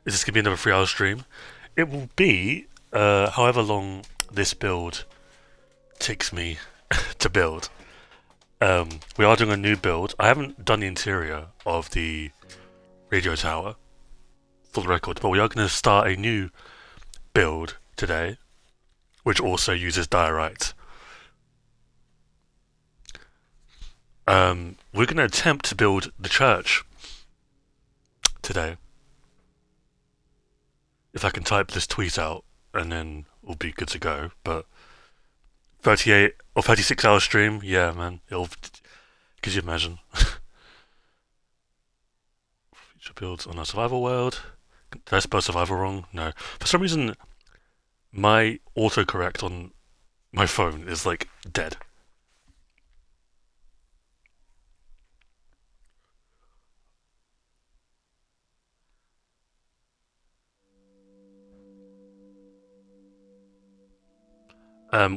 Is this going to be another 3 hour stream? It will be however long this build takes me to build. We are doing a new build. I haven't done the interior of the radio tower, for the record, but we are going to start a new build today, which also uses diorite. We're going to attempt to build the church today. If I can type this tweet out, and then we'll be good to go. But 38 or 36 hour stream, yeah, man. Could you imagine? Future builds on a survival world. Did I spell survival wrong? No. For some reason, my autocorrect on my phone is like dead.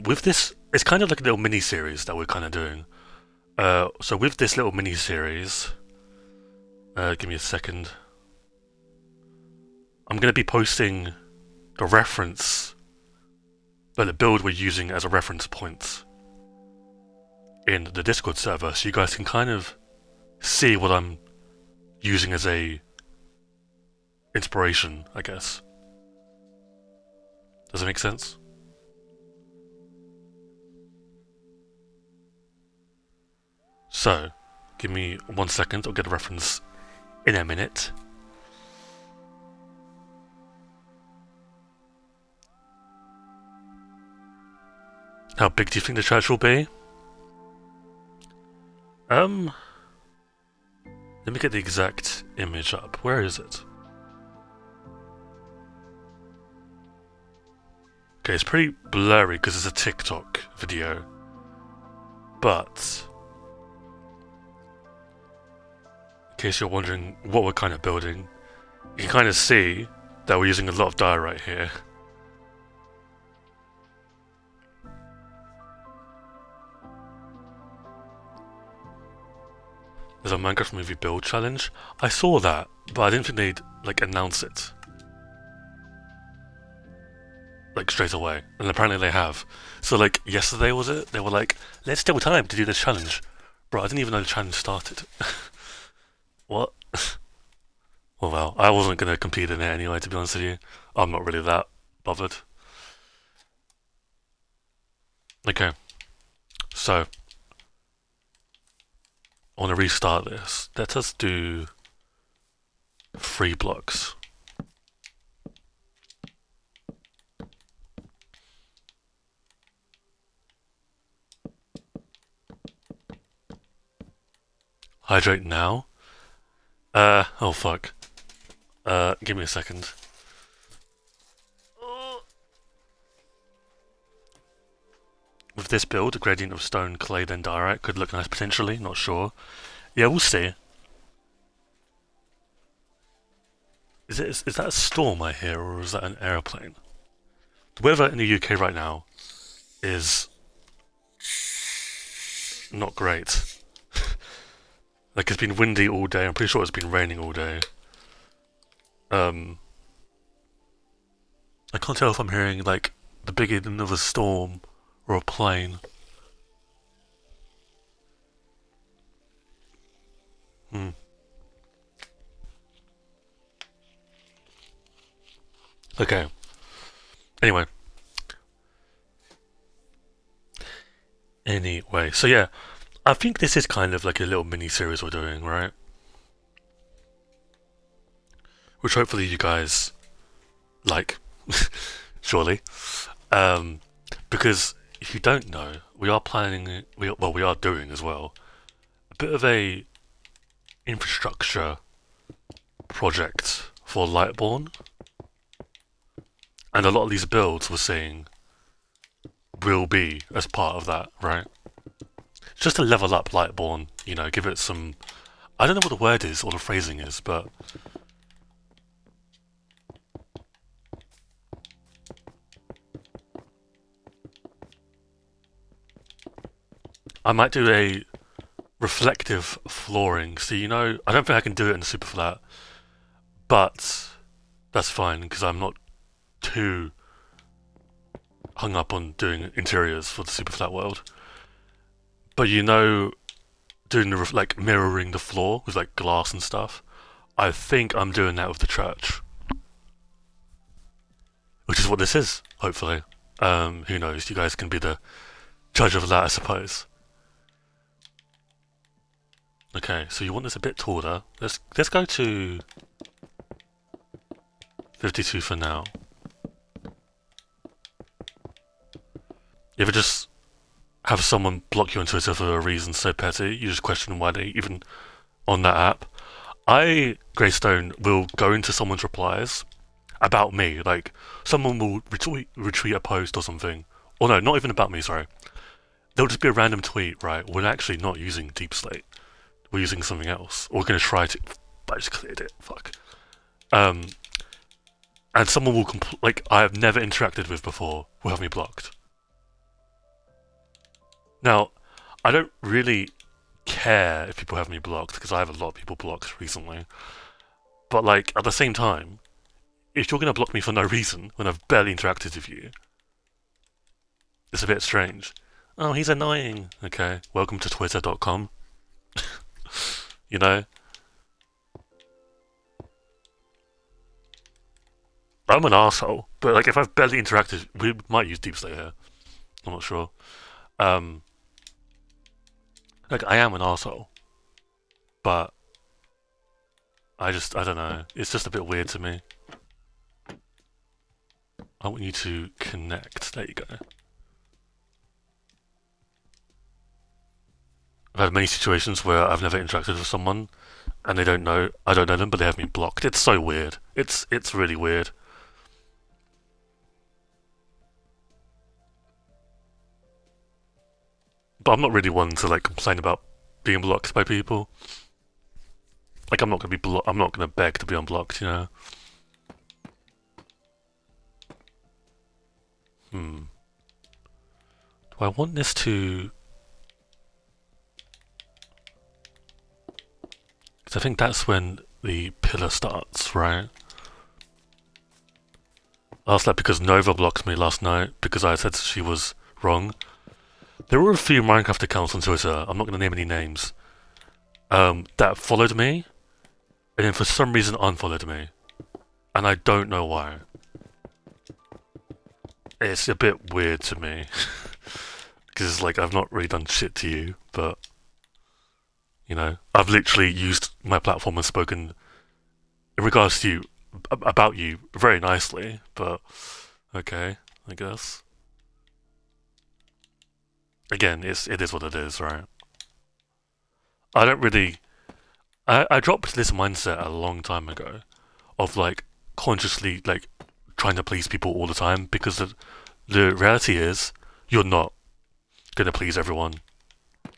With this, it's kind of like a little mini series that we're kind of doing. So with this little mini series, give me a second. I'm going to be posting the reference, the build we're using as a reference point in the Discord server, so you guys can kind of see what I'm using as a inspiration, I guess. Does it make sense? So, give me 1 second, I'll get a reference in a minute. How big do you think the church will be? Let me get the exact image up. Where is it? Okay, it's pretty blurry because it's a TikTok video. But in case you're wondering what we're kind of building, you can kind of see that we're using a lot of diorite here. There's a Minecraft movie build challenge. I saw that, but I didn't think they'd like announce it like straight away, and apparently they have. So like yesterday was it? They were like, "Let's take time to do this challenge." Bro, I didn't even know the challenge started. What? Well, I wasn't gonna compete in it anyway. To be honest with you, I'm not really that bothered. Okay, so I want to restart this. Let us do 3 blocks. Hydrate now. Oh fuck. Give me a second. With this build, a gradient of stone, clay, then diorite could look nice potentially, not sure. Yeah, we'll see. Is that a storm I hear, or is that an aeroplane? The weather in the UK right now is not great. Like, it's been windy all day. I'm pretty sure it's been raining all day. I can't tell if I'm hearing like the beginning of a storm or a plane. Hmm. Okay. Anyway. So yeah, I think this is kind of like a little mini series we're doing, right? Which hopefully you guys like, surely. Um, because if you don't know, we are planning, we are doing as well, a bit of a infrastructure project for Lightborn, and a lot of these builds we're seeing will be as part of that, right? Just to level up Lightborn, you know, give it some. I don't know what the word is or the phrasing is, but I might do a reflective flooring. So you know, I don't think I can do it in super flat, but that's fine because I'm not too hung up on doing interiors for the super flat world. But you know, doing the like mirroring the floor with like glass and stuff. I think I'm doing that with the church, which is what this is. Hopefully, who knows? You guys can be the judge of that, I suppose. Okay, so you want this a bit taller. Let's go to 52 for now. You ever just have someone block you on Twitter for a reason so petty, you just question why they even on that app? I, Greystone, will go into someone's replies about me. Like, someone will retweet a post or something. Or no, not even about me, sorry. There'll just be a random tweet, right? We're actually not using Deep Slate. We're using something else. Or we're going to try to... But I just cleared it. Fuck. And someone will... like, I have never interacted with before will have me blocked. Now, I don't really care if people have me blocked, because I have a lot of people blocked recently. But, like, at the same time, if you're going to block me for no reason when I've barely interacted with you, it's a bit strange. Oh, he's annoying. Okay, welcome to twitter.com. You know? I'm an asshole, but like if I've barely interacted, we might use Deep Slate here. I'm not sure. Um, like I am an asshole, but I don't know. It's just a bit weird to me. I want you to connect. There you go. I've had many situations where I've never interacted with someone, and I don't know them, but they have me blocked. It's so weird. It's really weird. But I'm not really one to like complain about being blocked by people. Like I'm not gonna be I'm not gonna beg to be unblocked, you know. Do I want this to? Because I think that's when the pillar starts, right? I asked that because Nova blocked me last night because I said she was wrong. There were a few Minecraft accounts on Twitter, I'm not going to name any names, that followed me, and then for some reason unfollowed me. And I don't know why. It's a bit weird to me. Because it's like, I've not really done shit to you, but... You know, I've literally used my platform and spoken in regards to you, about you, very nicely, but... Okay, I guess. Again, it is what it is, right? I don't really... I dropped this mindset a long time ago of like consciously like trying to please people all the time because the reality is you're not gonna please everyone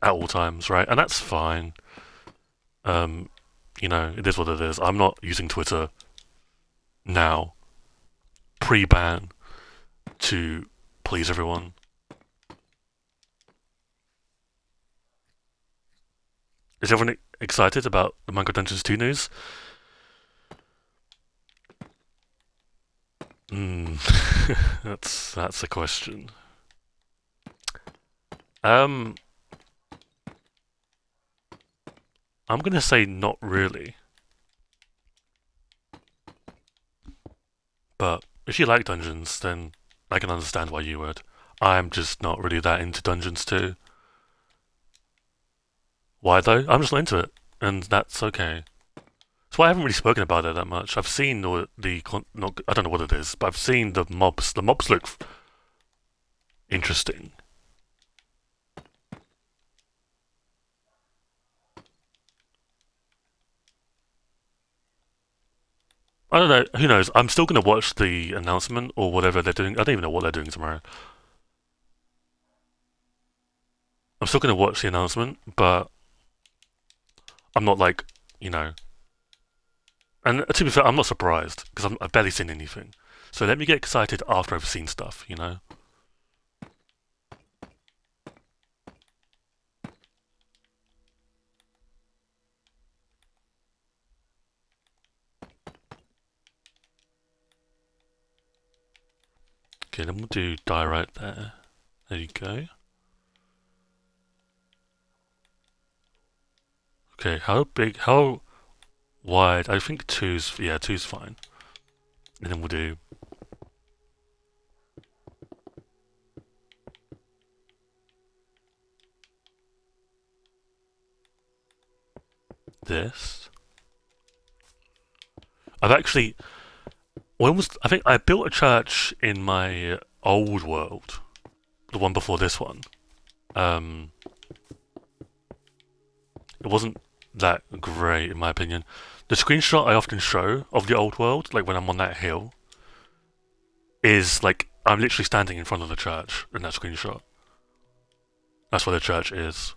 at all times, right? And that's fine. You know, it is what it is. I'm not using Twitter now, pre-ban, to please everyone. Is everyone excited about the Minecraft Dungeons 2 news? That's a question. I'm gonna say not really. But if you like dungeons, then I can understand why you would. I'm just not really that into dungeons too. Why though? I'm just not into it, and that's okay. That's why I haven't really spoken about it that much. I've seen I don't know what it is, but I've seen the mobs. The mobs look interesting. I don't know. Who knows? I'm still gonna watch the announcement or whatever they're doing. I don't even know what they're doing tomorrow. I'm still gonna watch the announcement, but I'm not like, you know. And to be fair, I'm not surprised because I've barely seen anything. So let me get excited after I've seen stuff, you know. Okay, then we'll do die right there. There you go. Okay, how big, how wide? I think two's fine. And then we'll do this. I've actually, I think I built a church in my old world, the one before this one. Um, it wasn't that great in my opinion. The screenshot I often show of the old world, like when I'm on that hill, is like I'm literally standing in front of the church in that screenshot. That's where the church is.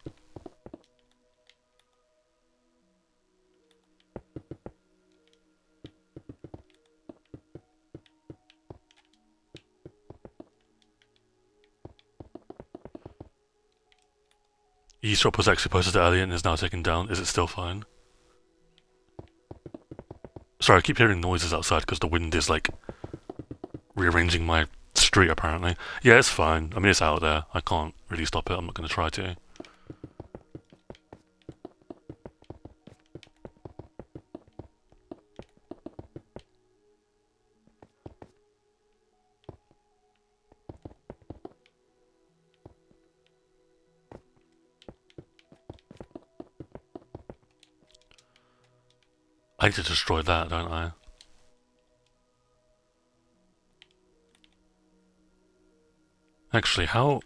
Eavesdrop was actually posted earlier and is now taken down. Is it still fine? Sorry, I keep hearing noises outside because the wind is like rearranging my street apparently. Yeah, it's fine. I mean, it's out there. I can't really stop it. I'm not going to try to. I need to destroy that, don't I? Actually, how...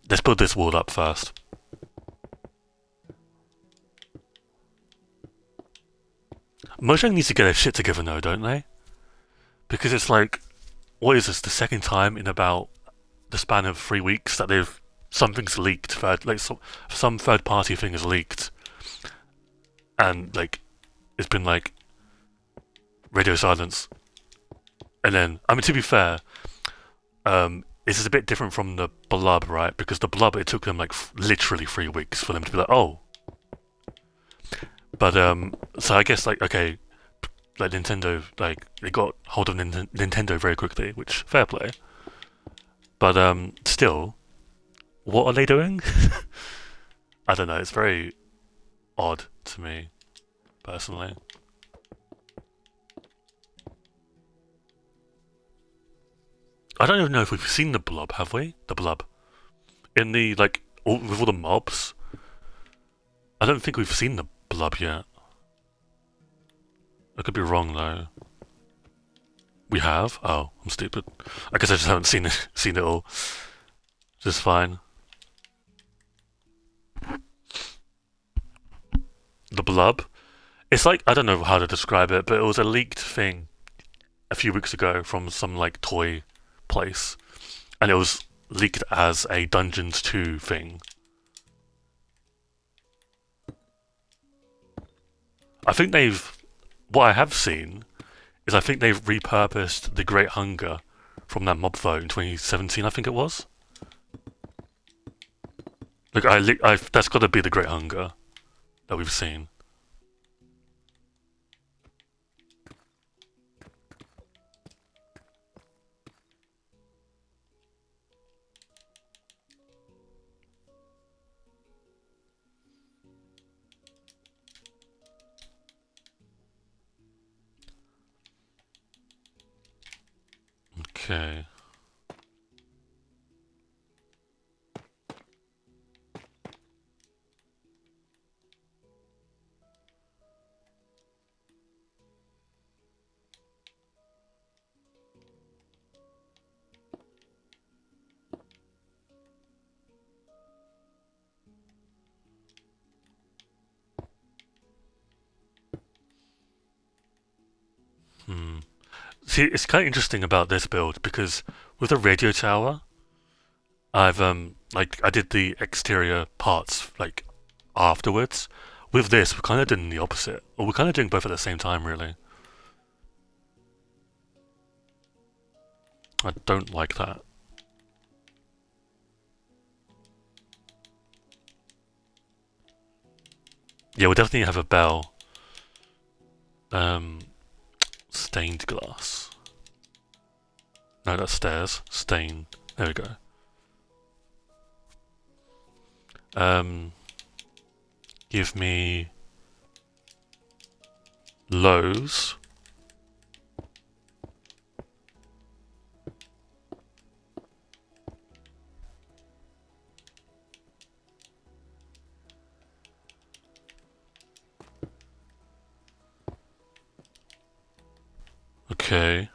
Let's build this wall up first. Mojang needs to get their shit together though, don't they? Because it's like, what is this, the second time in about the span of 3 weeks that something's leaked, some third party thing is leaked, and like it's been like radio silence. And then, I mean, to be fair, this is a bit different from the Blub, right? Because the Blub, it took them like literally 3 weeks for them to be like, oh. But so I guess like okay, like Nintendo, like they got hold of Nintendo very quickly, which fair play. But still, what are they doing? I don't know. It's very odd to me, personally. I don't even know if we've seen the Blob, have we? The Blub in the like with all the mobs. I don't think we've seen the Blub yet. I could be wrong though. We have? Oh, I'm stupid. I guess I just haven't seen it all. Just fine. The Blub. It's like I don't know how to describe it, but it was a leaked thing a few weeks ago from some like toy place, and it was leaked as a Dungeons 2 thing. I think what I have seen is I think they've repurposed the Great Hunger from that mob vote in 2017, I think it was. Look, that's got to be the Great Hunger that we've seen. Okay. See, it's kind of interesting about this build because with the radio tower, I've like I did the exterior parts like afterwards. With this, we're kind of doing the opposite, or we're kind of doing both at the same time, really. I don't like that. Yeah, we'll definitely have a bell. Um, stained glass. No, that's stairs. Stain. There we go. Give me lows. Okay.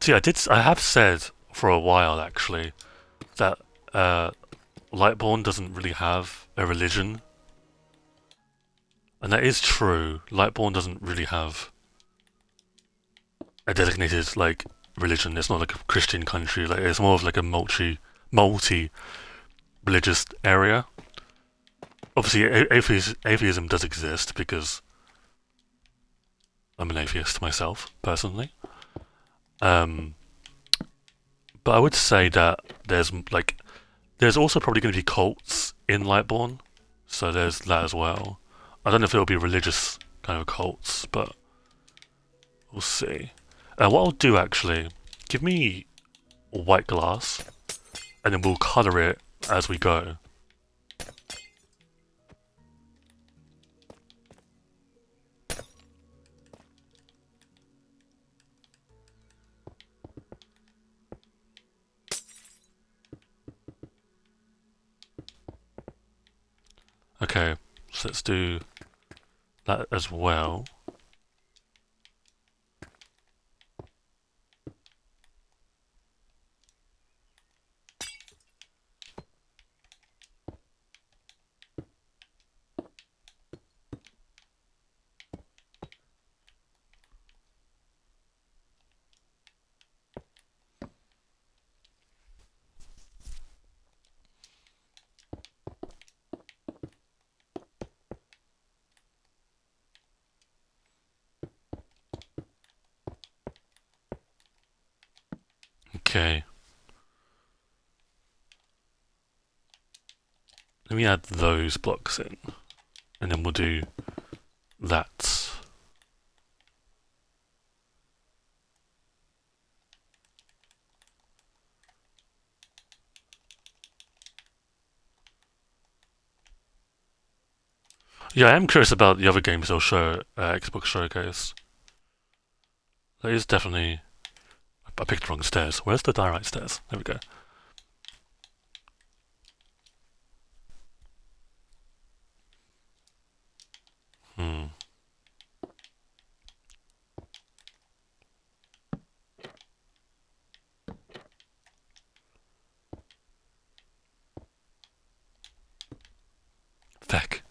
See, I have said for a while actually that Lightborn doesn't really have a religion, and that is true. Lightborn doesn't really have a designated like religion. It's not like a Christian country. Like it's more of like a multi religious area. Obviously, atheism does exist because I'm an atheist myself personally. Um, but I would say that there's also probably going to be cults in Lightborn, so there's that as well. I don't know if it'll be religious kind of cults, but we'll see. What I'll do actually, give me white glass, and then we'll colour it as we go. Okay, so let's do that as well. Okay. Let me add those blocks in, and then we'll do that. Yeah, I am curious about the other games they'll show Xbox Showcase. That is definitely... I picked the wrong stairs. Where's the diorite stairs? There we go. Feck.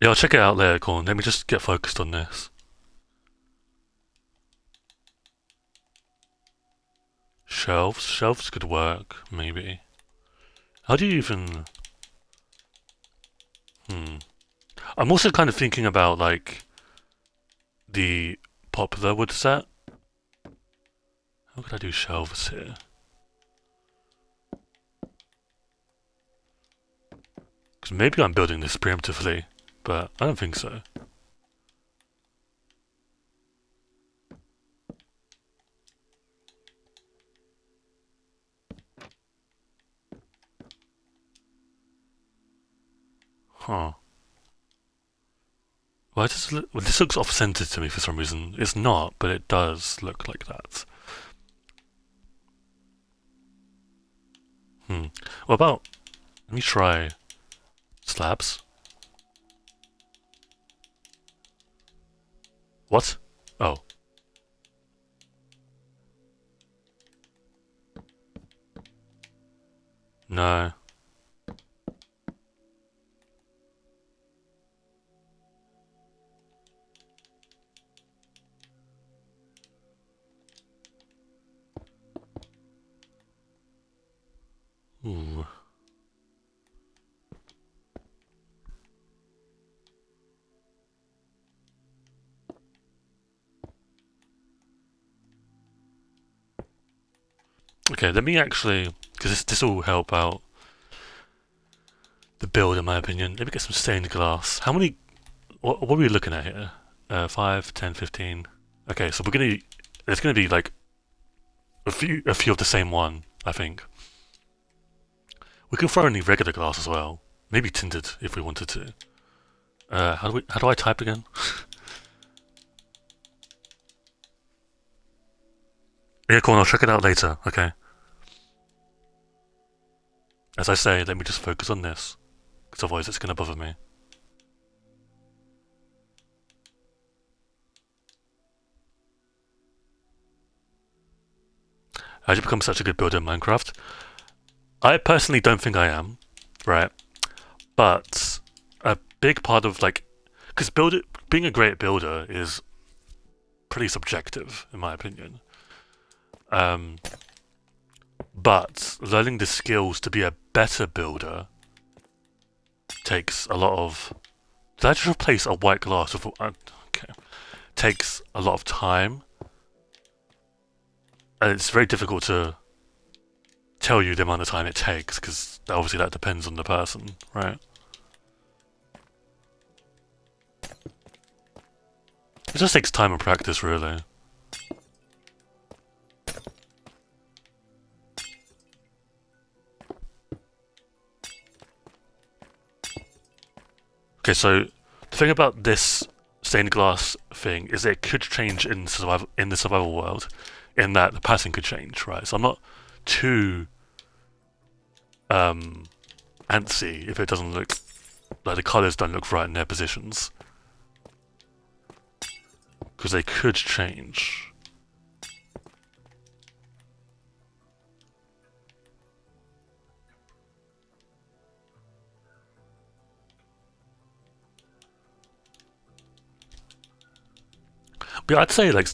Yeah, I'll check it out later, Corn. Let me just get focused on this. Shelves? Shelves could work, maybe. How do you even... I'm also kind of thinking about, like, the poplar wood set. How could I do shelves here? Because maybe I'm building this preemptively, but I don't think so. Huh. Why does it look... Well, this looks off-centered to me for some reason. It's not, but it does look like that. What about... Let me try... slabs? What? Oh. No. Ooh. Okay, let me actually, because this will help out the build in my opinion. Let me get some stained glass. How many, what are we looking at here? 5, 10, 15. Okay, so there's gonna be like a few of the same one, I think. We can throw in the regular glass as well. Maybe tinted if we wanted to. How do I type again? Yeah, cool, I'll check it out later, okay. As I say, let me just focus on this, because otherwise it's gonna bother me. How'd you become such a good builder in Minecraft? I personally don't think I am, right? But a big part of like, because being a great builder is pretty subjective in my opinion. But learning the skills to be a better builder takes a lot of. Did I just replace a white glass with? Okay, takes a lot of time, and it's very difficult to tell you the amount of time it takes because obviously that depends on the person, right? It just takes time and practice, really. Okay, so the thing about this stained glass thing is it could change in the survival world, in that the pattern could change, right? So I'm not too antsy if it doesn't look like the colours don't look right in their positions, because they could change. But I'd say like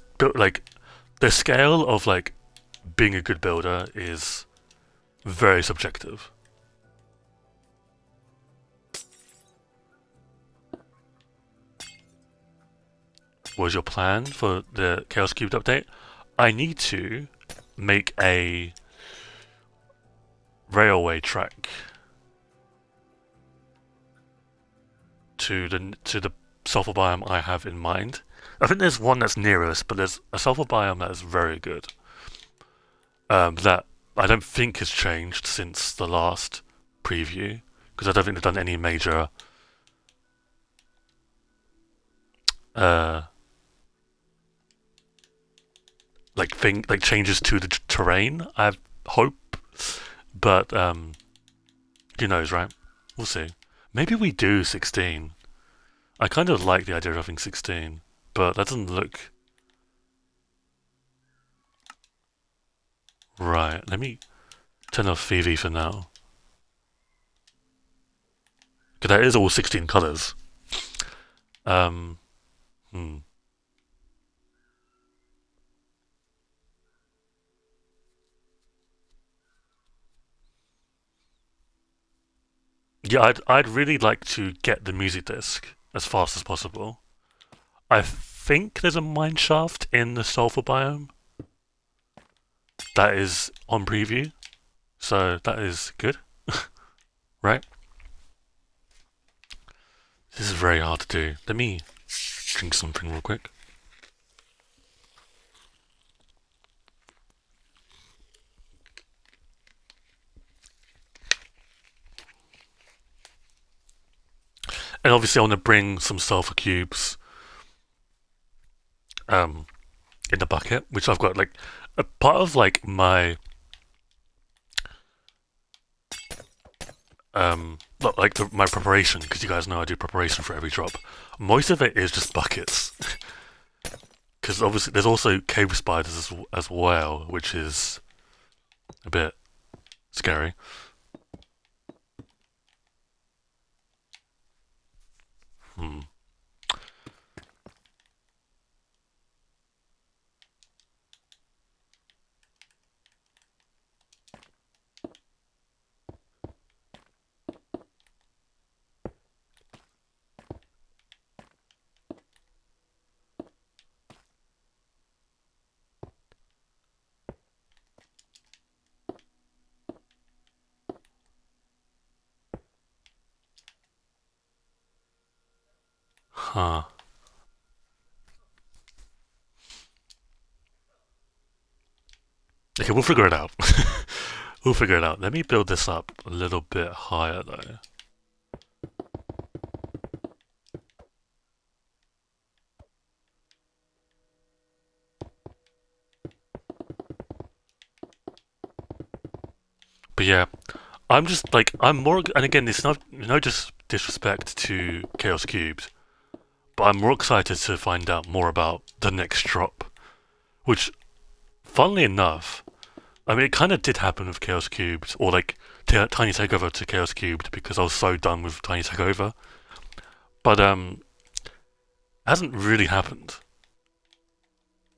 the scale of like being a good builder is very subjective. What was your plan for the Chaos Cubed update? I need to make a railway track to the sulfur biome I have in mind. I think there's one that's near us, but there's a sulfur biome that is very good. That I don't think has changed since the last preview, because I don't think they've done any major like changes to the terrain. I hope, but who knows, right? We'll see. Maybe we do 16. I kind of like the idea of having 16, but that doesn't look right. Let me turn off VV for now. Because that is all 16 colours. Hmm. Yeah, I'd really like to get the music disc as fast as possible. I think there's a mine shaft in the sulfur biome that is on preview, so that is good, right? This is very hard to do. Let me drink something real quick. And obviously I want to bring some sulfur cubes in the bucket, which I've got like a part of like my my preparation, because you guys know I do preparation for every drop. Most of it is just buckets. because obviously there's also cave spiders as well, which is a bit scary. Hmm. Huh. Okay, we'll figure it out. We'll figure it out. Let me build this up a little bit higher though. But yeah, I'm just like I'm more, and again, it's not no disrespect to Chaos Cubed, but I'm more excited to find out more about the next drop. Which, funnily enough, I mean, it kind of did happen with Chaos Cubed, or like Tiny Takeover to Chaos Cubed, because I was so done with Tiny Takeover. But it hasn't really happened.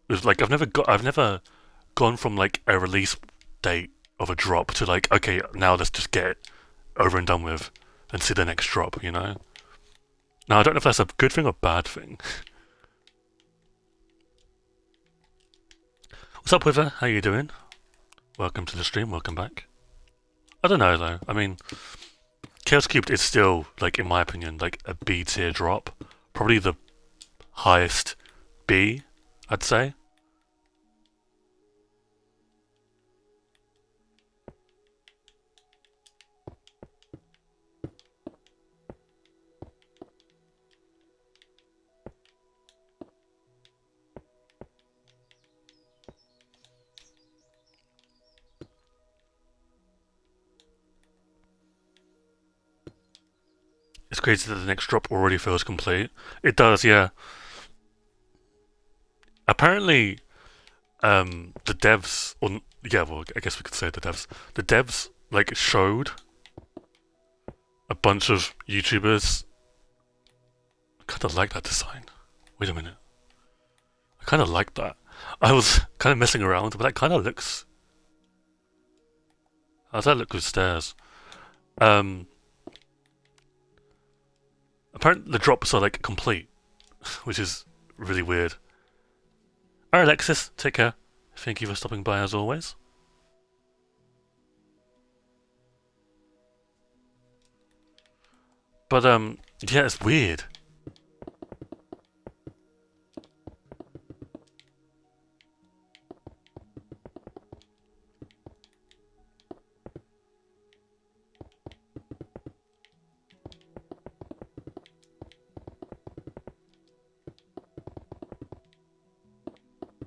It was like I've never gone from like a release date of a drop to like, okay, now let's just get it over and done with and see the next drop, you know? Now I don't know if that's a good thing or bad thing. What's up, Wither? How you doing? Welcome to the stream, welcome back. I don't know though. I mean, Chaos Cubed is still, like, in my opinion, like a B tier drop. Probably the highest B, I'd say. It's crazy that the next drop already feels complete. It does, yeah. Apparently, the devs, or yeah, well, I guess we could say the devs. The devs like showed a bunch of YouTubers. I kind of like that design. Wait a minute, I kind of like that. I was kind of messing around, but that kind of looks. How does that look with stairs? Um, apparently the drops are like complete, which is really weird. Alright, Alexis, take care. Thank you for stopping by as always. But yeah, it's weird.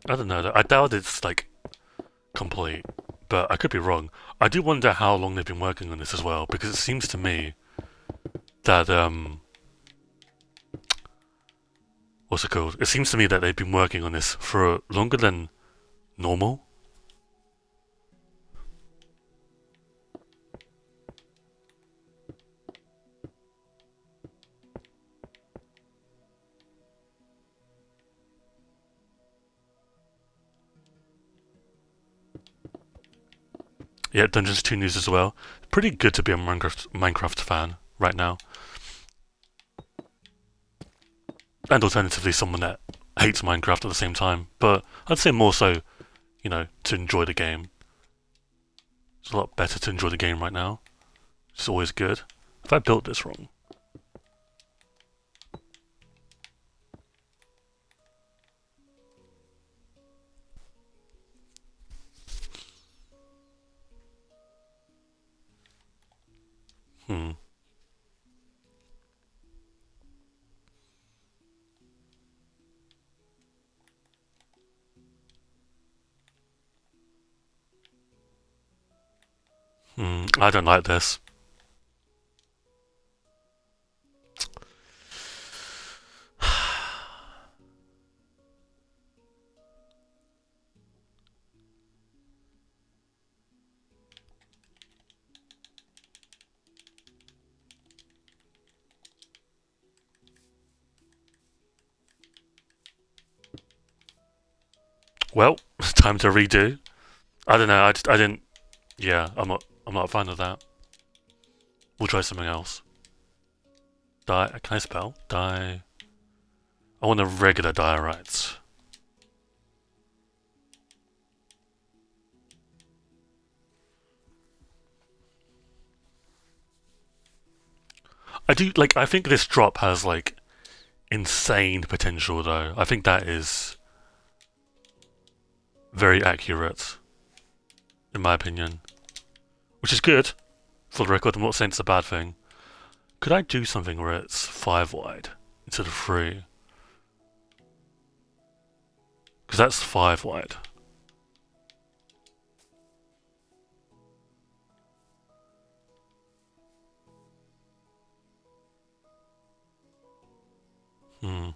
I don't know. I doubt it's like complete, but I could be wrong. I do wonder how long they've been working on this as well, because it seems to me that what's it called? It seems to me that they've been working on this for longer than normal. Yeah, Dungeons 2 news as well. Pretty good to be a Minecraft fan right now. And alternatively, someone that hates Minecraft at the same time. But I'd say more so, you know, to enjoy the game. It's a lot better to enjoy the game right now. It's always good. If I built this wrong. Hmm. I don't like this. Well, time to redo. I don't know. I didn't. Yeah, I'm not a fan of that. We'll try something else. Can I spell? I want a regular diorites. I do like. I think this drop has like insane potential, though. I think that is very accurate, in my opinion, which is good. For the record, I'm not saying it's a bad thing. Could I do something where it's 5 wide instead of 3? Because that's 5 wide. Hmm.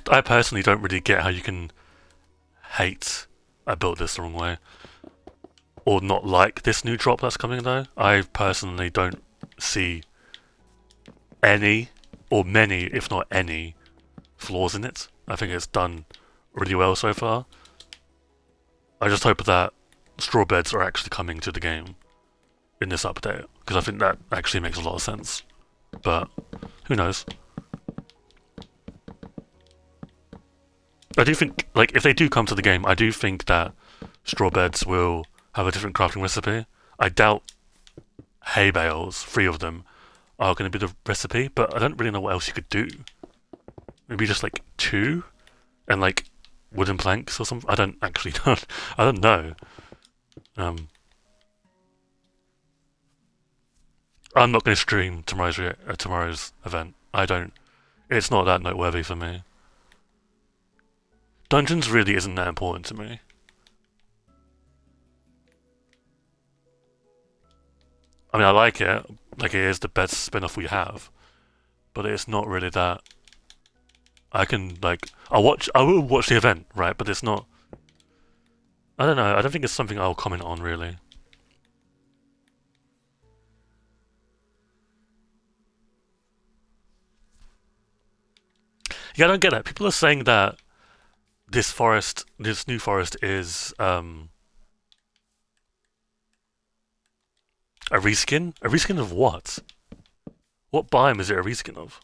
I personally don't really get how you can hate I built this the wrong way or not like this new drop that's coming though. I personally don't see any or many, if not any, flaws in it. I think it's done really well so far. I just hope that straw beds are actually coming to the game in this update because I think that actually makes a lot of sense. But who knows? I do think, like, if they do come to the game, I do think that straw beds will have a different crafting recipe. I doubt hay bales, 3 of them, are going to be the recipe, but I don't really know what else you could do. Maybe just like 2 and like wooden planks or something. I don't actually know. I don't know. I'm not going to stream tomorrow's event. I don't. It's not that noteworthy for me. Dungeons really isn't that important to me. I mean, I like it. Like, it is the best spin-off we have. But it's not really that. I can, like... I will watch the event, right? But it's not... I don't know. I don't think it's something I'll comment on, really. Yeah, I don't get that. People are saying that this new forest is, a reskin? A reskin of what? What biome is it a reskin of?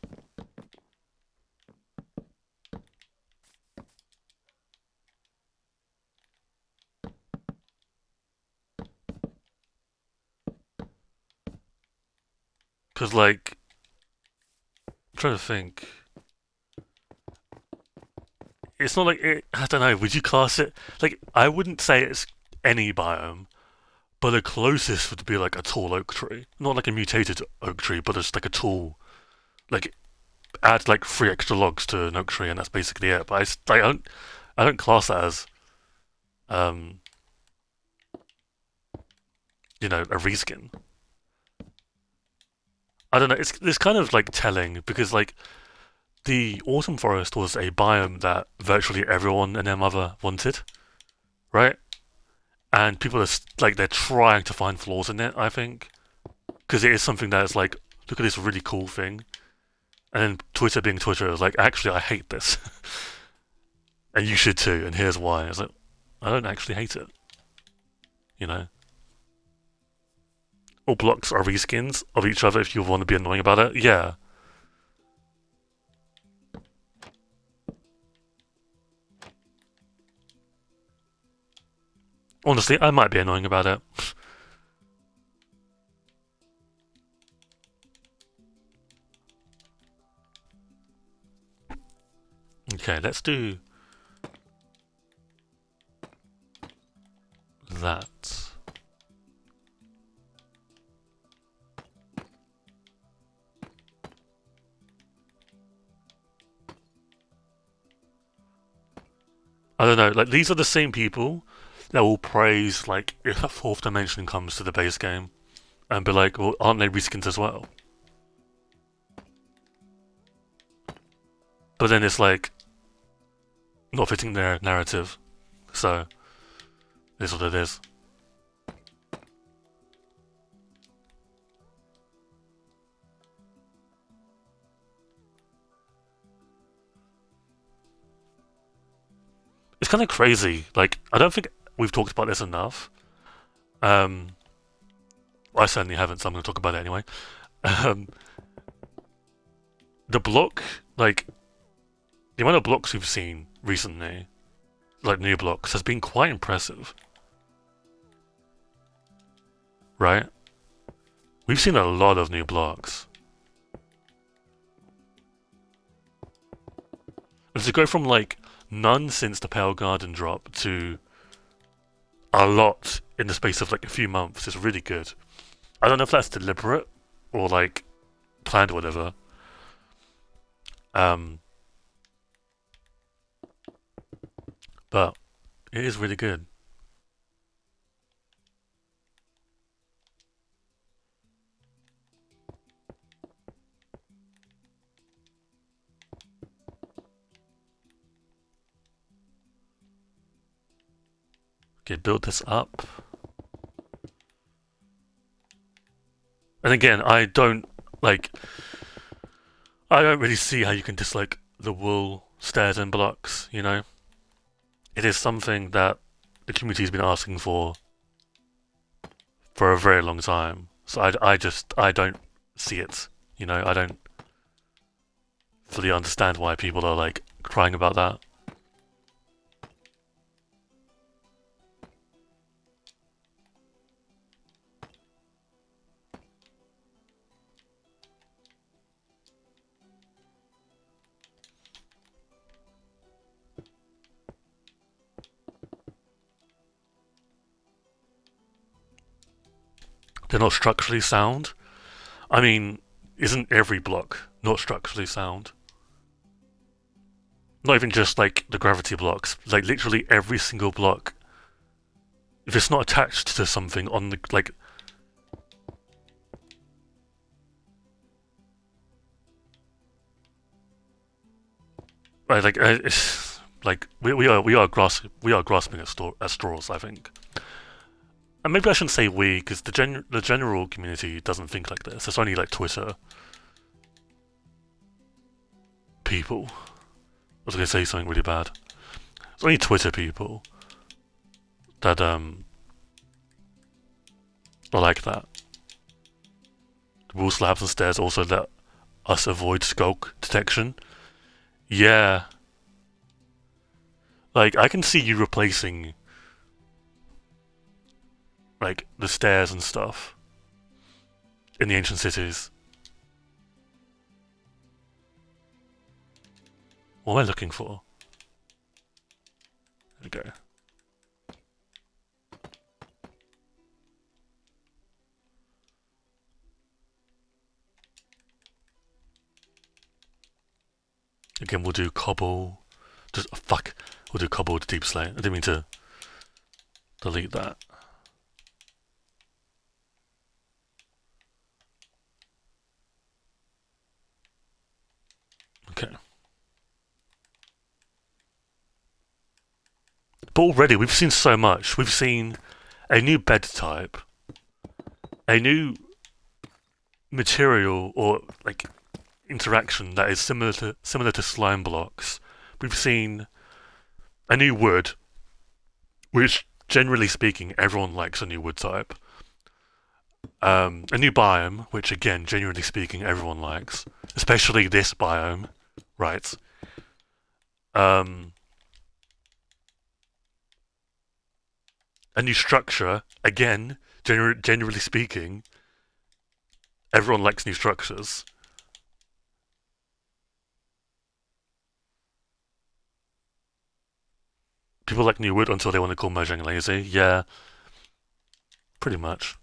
Because, like, I'm trying to think. It's not like it. I don't know. Would you class it? Like, I wouldn't say it's any biome, but the closest would be like a tall oak tree. Not like a mutated oak tree, but just like a tall. Like, add like 3 extra logs to an oak tree, and that's basically it. But I don't class that as, um, a reskin. I don't know. It's kind of like telling because like the autumn forest was a biome that virtually everyone and their mother wanted, right? And people are like they're trying to find flaws in it. I think because it is something that is like, look at this really cool thing, and then Twitter being Twitter is like, actually, I hate this, and you should too, and here's why. It's like, I don't actually hate it, you know. All blocks are reskins of each other if you want to be annoying about it. Yeah. Honestly, I might be annoying about it. Okay, let's do that. I don't know, like these are the same people that will praise like if a fourth dimension comes to the base game and be like, well, aren't they reskins as well? but then it's like not fitting their narrative. So it is what it is. It's kind of crazy. Like, I don't think we've talked about this enough. Um, I certainly haven't, so I'm going to talk about it anyway. Um, the block, like, the amount of blocks we've seen recently, like new blocks, has been quite impressive. Right? We've seen a lot of new blocks. And to go from, like, none since the Pale Garden drop to a lot in the space of, like, a few months is really good. I don't know if that's deliberate or, like, planned or whatever. But it is really good. Okay, build this up. And again, I don't really see how you can dislike the wool stairs and blocks, you know? It is something that the community's been asking for a very long time. So I don't see it, you know? I don't fully understand why people are, like, crying about that. They're not structurally sound. I mean, isn't every block not structurally sound? Not even just, like, the gravity blocks. Like, literally every single block, if it's not attached to something on the, like... Right, like, it's, like, we are grasping at straws, I think. And maybe I shouldn't say we, because the general community doesn't think like this. It's only, like, Twitter people. I was going to say something really bad. It's only Twitter people that are like that. The wall slabs and stairs also let us avoid skulk detection. Yeah. Like, I can see you replacing, like, the stairs and stuff in the ancient cities. What am I looking for? There we go. Again, we'll do cobble. Just, oh, fuck. We'll do cobble to deep slate. I didn't mean to delete that. Okay. But already, we've seen so much. We've seen a new bed type, a new material or, like, interaction that is similar to slime blocks. We've seen a new wood, which, generally speaking, everyone likes a new wood type. A new biome, which, again, generally speaking, everyone likes, especially this biome, right? A new structure, again, generally speaking, everyone likes new structures. People like new wood until they want to call Mojang lazy. Yeah, pretty much.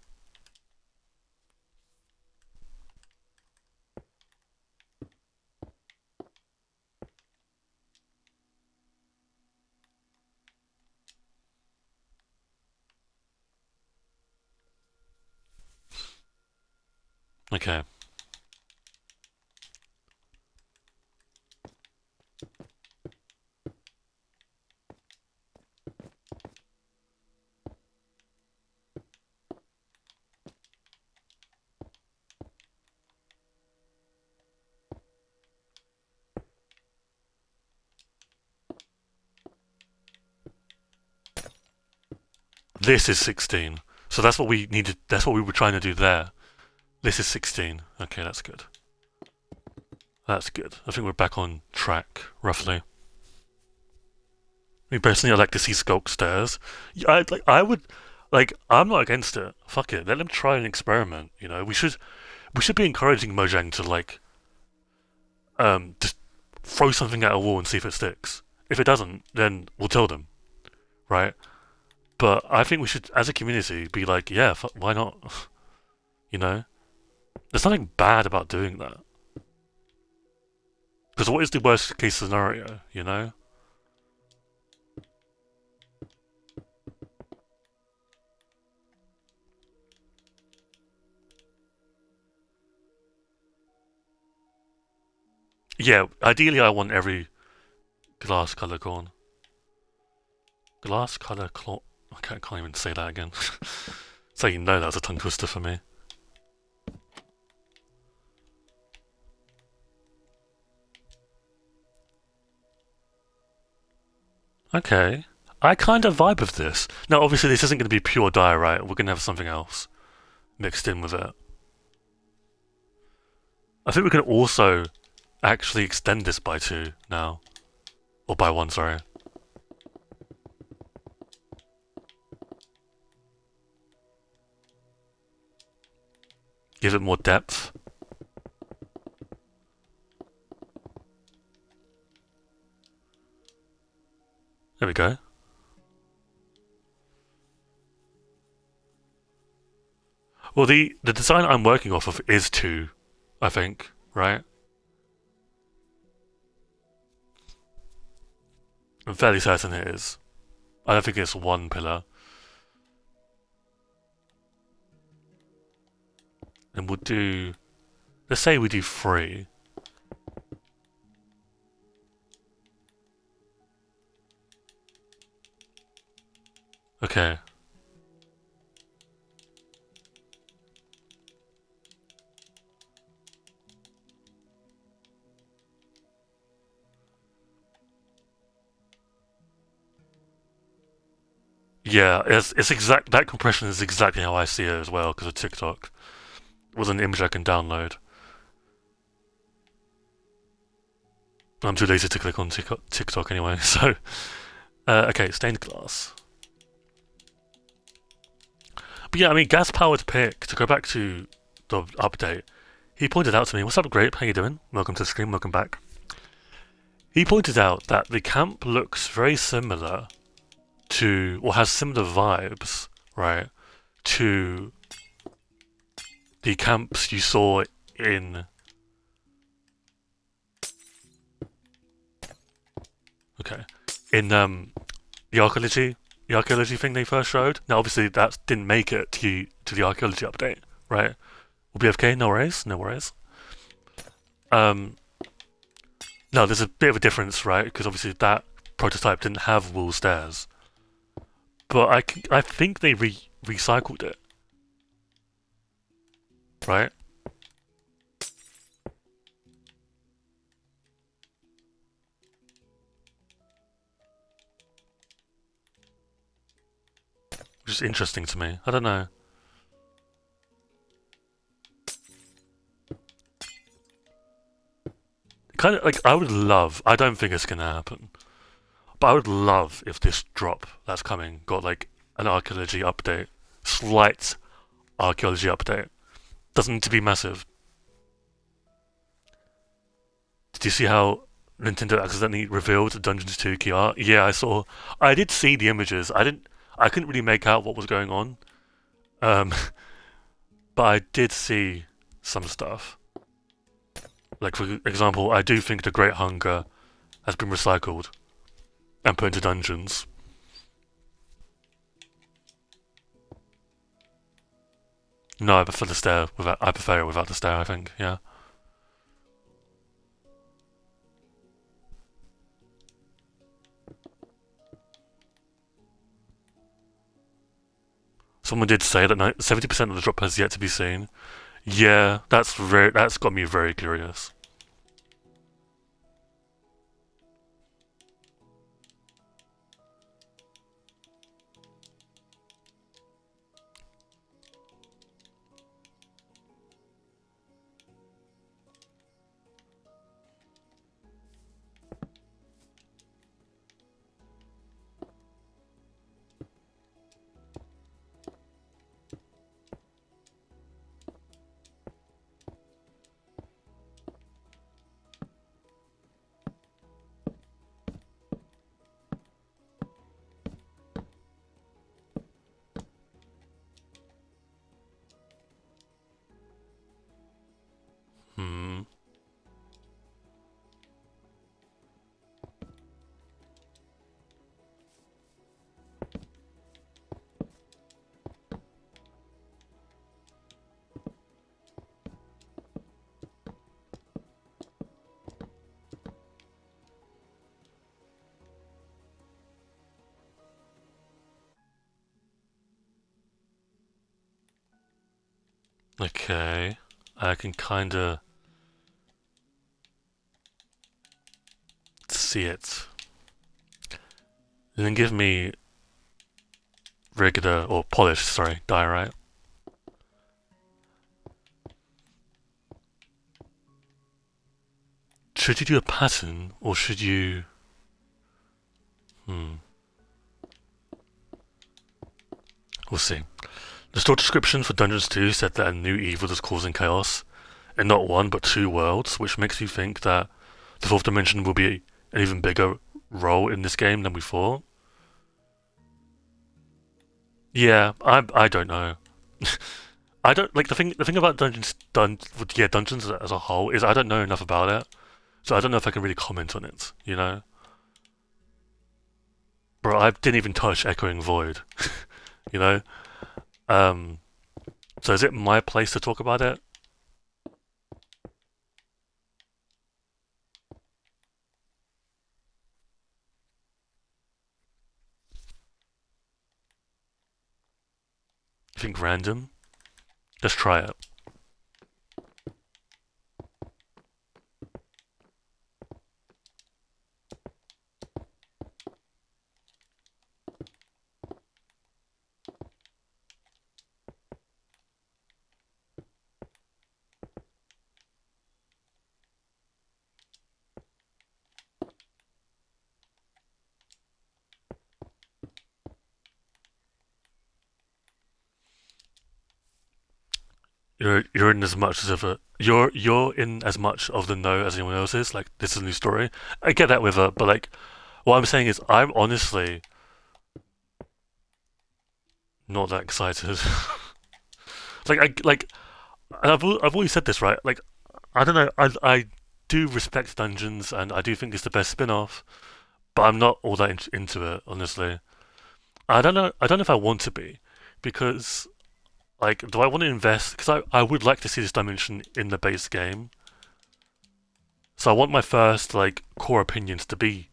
Okay. this is 16. So that's what we needed. That's what we were trying to do there. This is 16. Okay, that's good. That's good. I think we're back on track, roughly. Me personally, I'd like to see sculk stairs. I would, I'm not against it. Fuck it. Let them try and experiment. You know, we should be encouraging Mojang to just throw something at a wall and see if it sticks. If it doesn't, then we'll tell them, right? But I think we should, as a community, be like, yeah, why not? You know, there's nothing bad about doing that. Because what is the worst case scenario? You know. Yeah, ideally I want every glass color gone. Glass color clock. I can't even say that again. So you know that was a tongue twister for me. Okay. I kind of vibe with this. Now, obviously, this isn't going to be pure dye, right? We're going to have something else mixed in with it. I think we can also actually extend this by 2 now. Or by 1, sorry. Give it more depth. There we go. Well, the design I'm working off of is 2, I think, right? I'm fairly certain it is. I don't think it's 1 pillar. And we'll do... Let's say we do 3. Okay. Yeah, it's exact. That compression is exactly how I see it as well because of TikTok. It was an image I can download. I'm too lazy to click on TikTok anyway. So, okay, stained glass. But yeah, I mean, gas-powered pick. To go back to the update, he pointed out to me, "What's up, Grape? How you doing? Welcome to the stream. Welcome back." He pointed out that the camp looks very similar to, or has similar vibes, right, to the camps you saw in... Okay. In the archaeology thing they first showed. Now, obviously, that didn't make it to the archaeology update, right? We'll be okay, no worries, no worries. No, there's a bit of a difference, right? Because obviously that prototype didn't have wool stairs. But I think they recycled it. Right? Which is interesting to me. I don't know. Kind of like, I would love, I don't think it's gonna happen, but I would love if this drop that's coming got like an archaeology update. Slight archaeology update. Doesn't need to be massive. Did you see how Nintendo accidentally revealed Dungeons 2 key art? Yeah, I saw. I did see the images. I couldn't really make out what was going on. Um, but I did see some stuff. Like, for example, I do think the Great Hunger has been recycled and put into dungeons. No, I prefer the stair. I prefer it without the stair, I think, yeah. Someone did say that 70% of the drop has yet to be seen. Yeah, that's got me very curious. Okay. I can kinda see it. And then give me regular, or polished, sorry, diorite. Should you do a pattern, or should you... We'll see. The store description for Dungeons 2 said that a new evil is causing chaos in not one but two worlds, which makes you think that the fourth dimension will be an even bigger role in this game than we thought. Yeah, I don't know. I don't like the thing about Dungeons as a whole is I don't know enough about it, so I don't know if I can really comment on it. You know, bro, I didn't even touch Echoing Void. You know, um, so is it my place to talk about it? You think random? Let's try it. You're in as much as of a you're in as much of the know as anyone else is. Like this is a new story. I get that with it, but like what I'm saying is I'm honestly not that excited. And I've always said this, right? Like I don't know. I do respect Dungeons and I do think it's the best spin-off, but I'm not all that into it, honestly. I don't know. I don't know if I want to be because like, do I want to invest? Because I would like to see this dimension in the base game. So I want my first like core opinions to be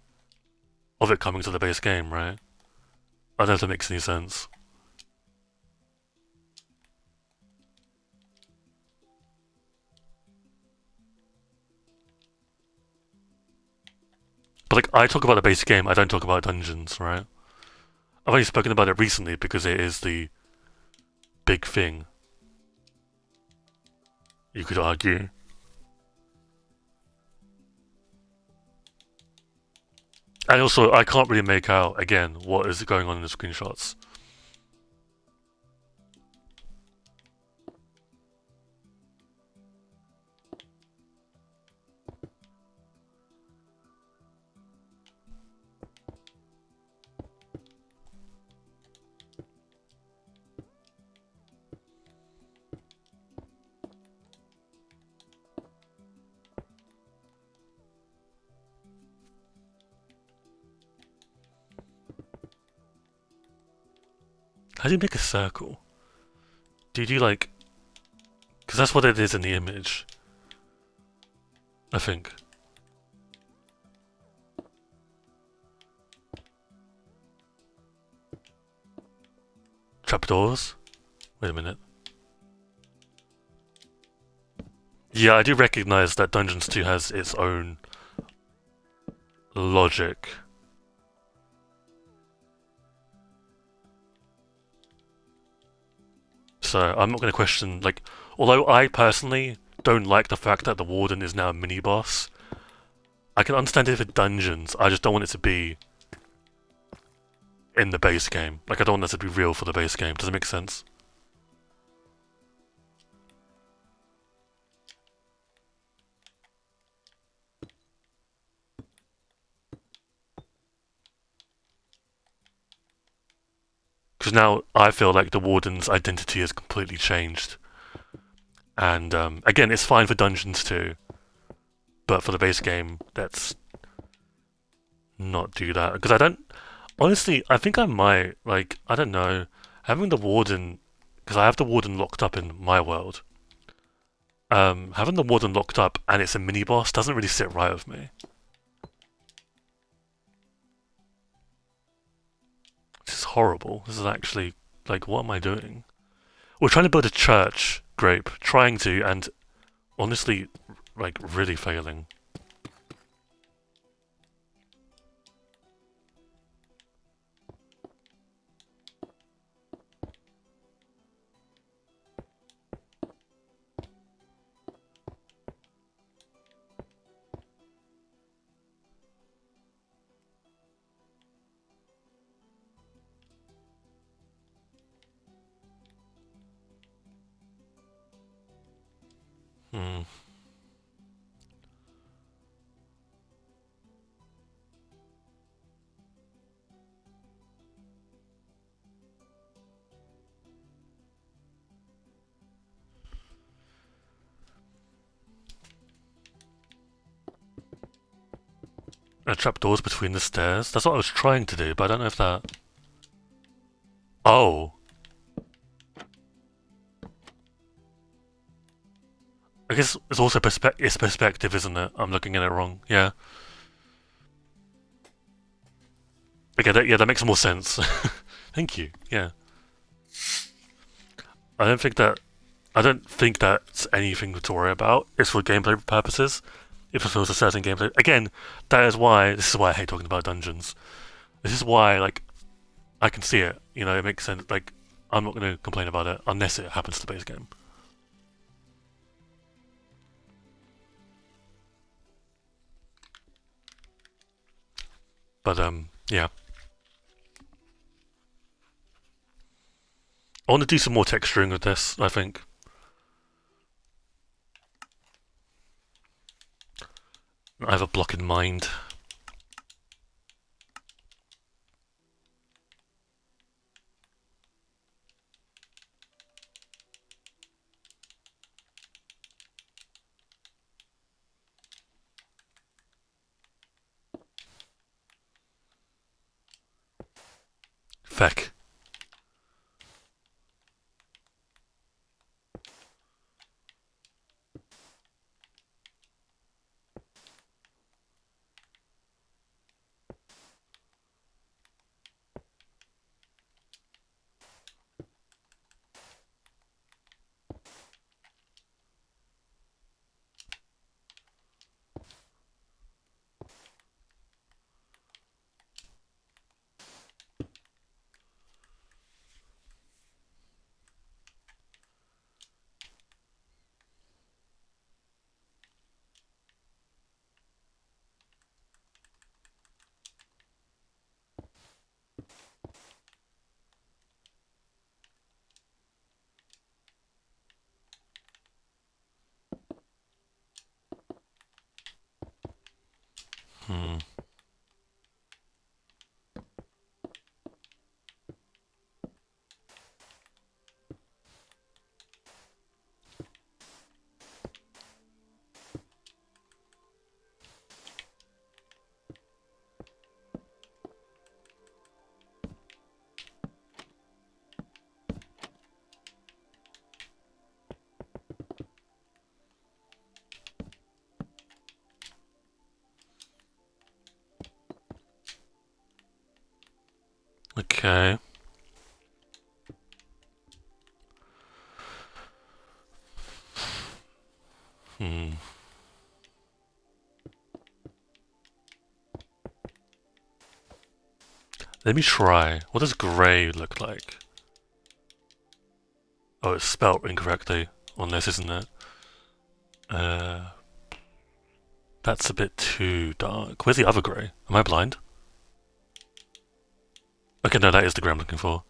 of it coming to the base game, right? I don't know if that makes any sense. But like, I talk about the base game. I don't talk about dungeons, right? I've only spoken about it recently because it is the big thing. You could argue. And also, I can't really make out again what is going on in the screenshots. How do you make a circle? Do you do like... Because that's what it is in the image. I think. Trapdoors? Wait a minute. Yeah, I do recognize that Dungeons 2 has its own logic. So I'm not going to question, like, although I personally don't like the fact that the Warden is now a mini boss, I can understand it for Dungeons. I just don't want it to be in the base game. Like, I don't want it to be real for the base game. Does it make sense? Because now I feel like the Warden's identity has completely changed. And again, it's fine for Dungeons too, but for the base game, let's not do that. Because I don't. Honestly, I think I might. Like, I don't know. Having the Warden. Because I have the Warden locked up in my world. Having the Warden locked up and it's a mini boss doesn't really sit right with me. This is horrible. This is actually. Like, what am I doing? We're trying to build a church grape. Trying to, and honestly, like, really failing. Hmm. Trapdoors between the stairs. That's what I was trying to do, but I don't know if that... Oh. I guess it's also it's perspective, isn't it? I'm looking at it wrong. Yeah. Okay, that makes more sense. Thank you. Yeah. I don't think that's anything to worry about. It's for gameplay purposes. It fulfills a certain gameplay. Again, this is why I hate talking about dungeons. This is why, like, I can see it. You know, it makes sense. Like, I'm not going to complain about it unless it happens to the base game. But yeah. I want to do some more texturing with this, I think. I have a block in mind. Feck. Hmm. Okay. Hmm. Let me try. What does grey look like? Oh, it's spelt incorrectly on this, isn't it? That's a bit too dark. Where's the other grey? Am I blind? Okay, no, that is the grey I'm looking for.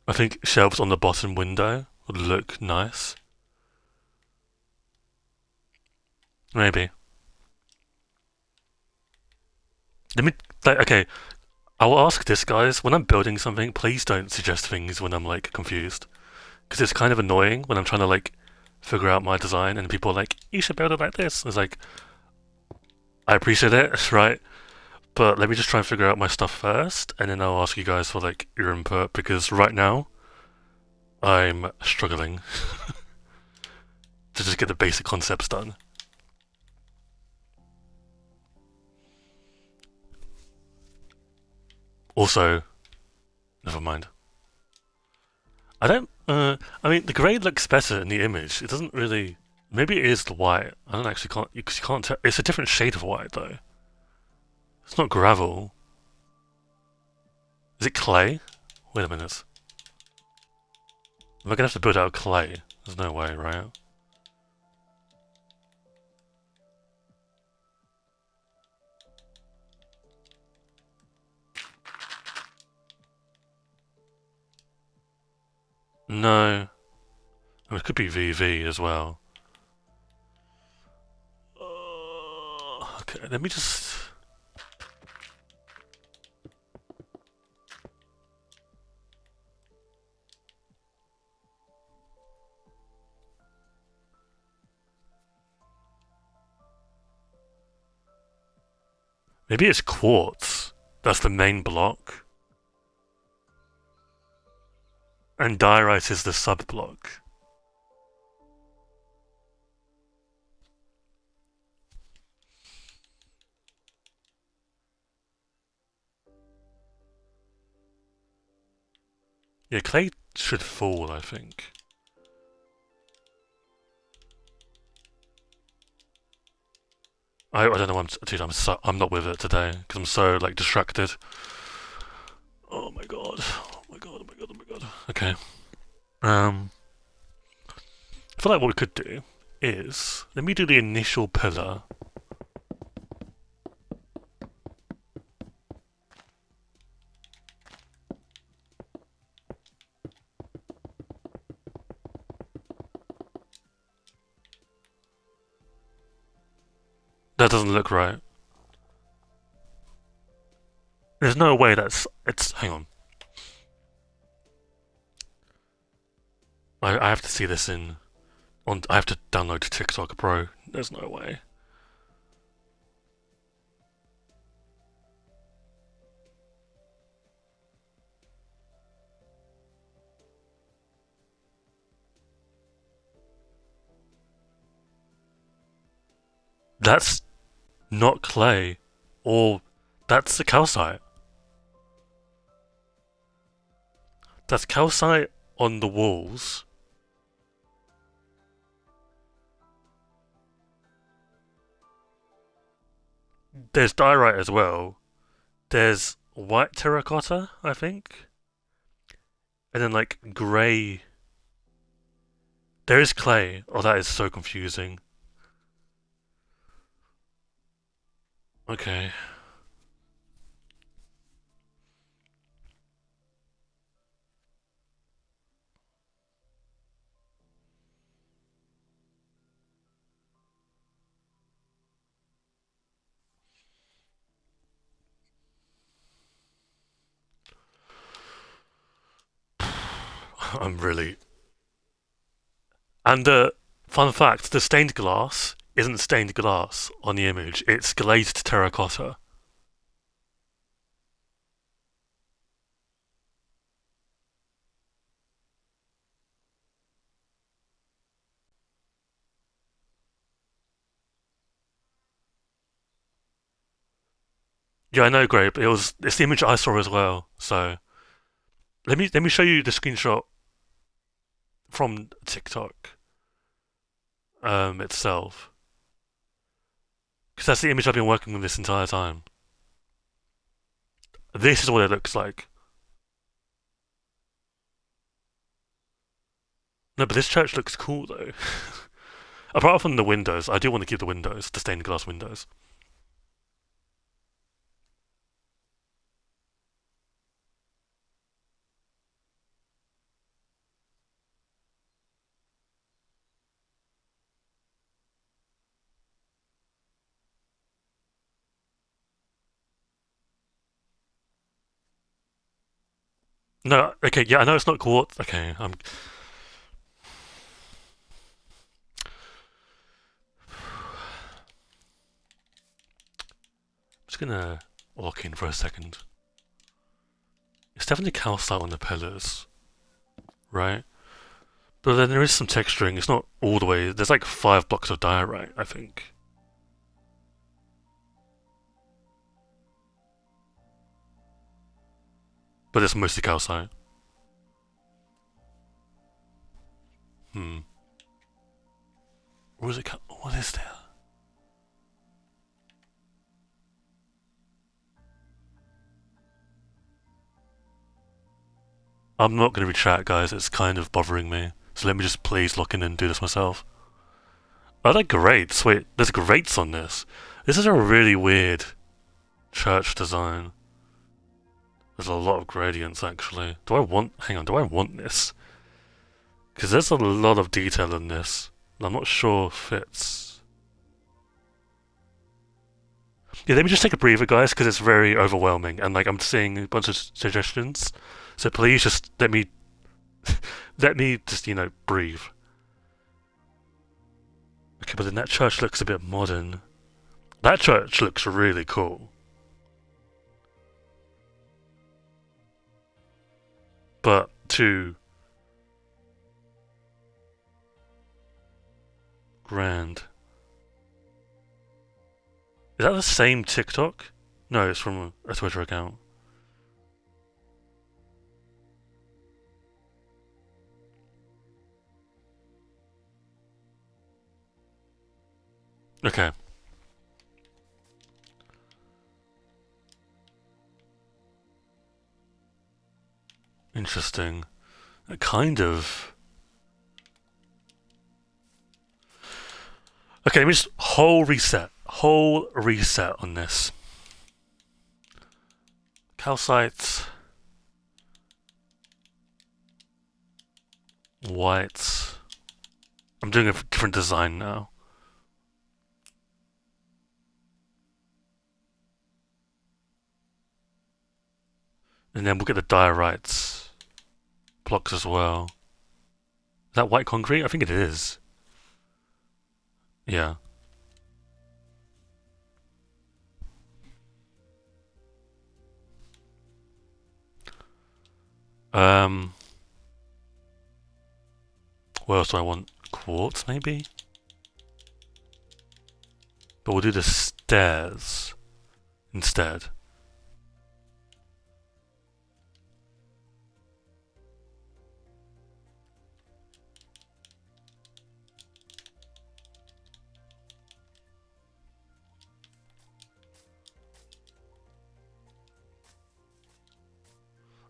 I think shelves on the bottom window would look nice. Maybe. Let me. Like, okay, I will ask this, guys. When I'm building something, please don't suggest things when I'm like confused, because it's kind of annoying when I'm trying to like figure out my design and people are like, "You should build it like this." It's like, I appreciate it, right? But let me just try and figure out my stuff first, and then I'll ask you guys for like your input because right now I'm struggling to just get the basic concepts done. Also, never mind. I don't. I mean, the grey looks better in the image. It doesn't really. Maybe it is the white. I don't actually can't because you can't tell. It's a different shade of white though. It's not gravel. Is it clay? Wait a minute. Am I gonna have to build out of clay? There's no way, right? No. I mean, it could be VV as well. Okay, let me just... Maybe it's quartz. That's the main block. And diorite is the sub-block. Yeah, clay should fall, I think. I don't know. Dude, I'm not with it today because I'm so like distracted. Oh my god! Oh my god! Oh my god! Oh my god! Okay. I feel like what we could do is let me do the initial pillar. That doesn't look right. There's no way it's. Hang on. I have to see this in. I have to download TikTok Pro. There's no way. That's not clay, or that's the calcite. That's calcite on the walls. There's diorite as well. There's white terracotta, I think. And then like grey. There is clay. Oh, that is so confusing. Okay. I'm really. And fun fact: the stained glass isn't stained glass on the image. It's glazed terracotta. Yeah, I know, Grape. It's the image I saw as well. So let me show you the screenshot from TikTok itself, because that's the image I've been working with this entire time. This is what it looks like. No, but this church looks cool though. Apart from the windows, I do want to keep the windows, the stained glass windows. No, okay, yeah, I know it's not quartz. Okay, I'm just gonna lock in for a second. It's definitely calcite on the pillars, right? But then there is some texturing. It's not all the way. There's like 5 blocks of diorite, I think. But it's mostly calcite. Hmm. What is it? What is there? I'm not going to read chat, guys. It's kind of bothering me. So let me just please lock in and do this myself. I like grates. Wait, there's grates on this. This is a really weird church design. There's a lot of gradients, actually. Do I want... Hang on, do I want this? Because there's a lot of detail in this. I'm not sure if it's... Yeah, let me just take a breather, guys, because it's very overwhelming. And, like, I'm seeing a bunch of suggestions. So please just let me... let me just, breathe. Okay, but then that church looks a bit modern. That church looks really cool. But too grand. Is that the same TikTok? No, it's from a Twitter account. Okay. Interesting. Kind of. Okay, let me just whole reset on this. Calcite. White. I'm doing a different design now. And then we'll get the diorites blocks as well. Is that white concrete? I think it is. Yeah. What else do I want? Quartz, maybe? But we'll do the stairs instead.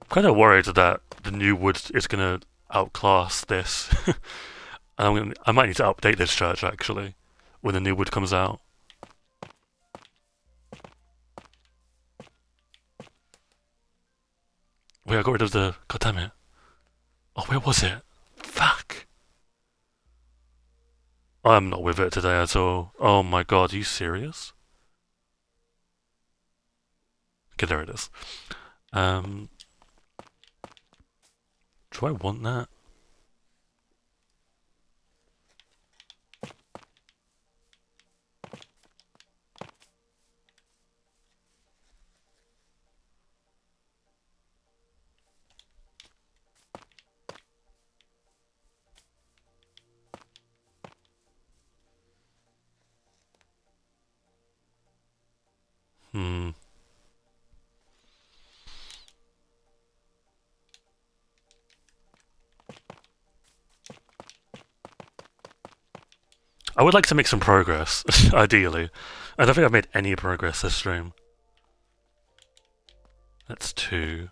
I'm kind of worried that the new wood is going to outclass this. And I might need to update this church, actually, when the new wood comes out. Wait, I got rid of the... God damn it. Oh, where was it? Fuck. I'm not with it today at all. Oh my god, are you serious? Okay, there it is. Do I want that? Hmm. I would like to make some progress, ideally. I don't think I've made any progress this stream. That's 2.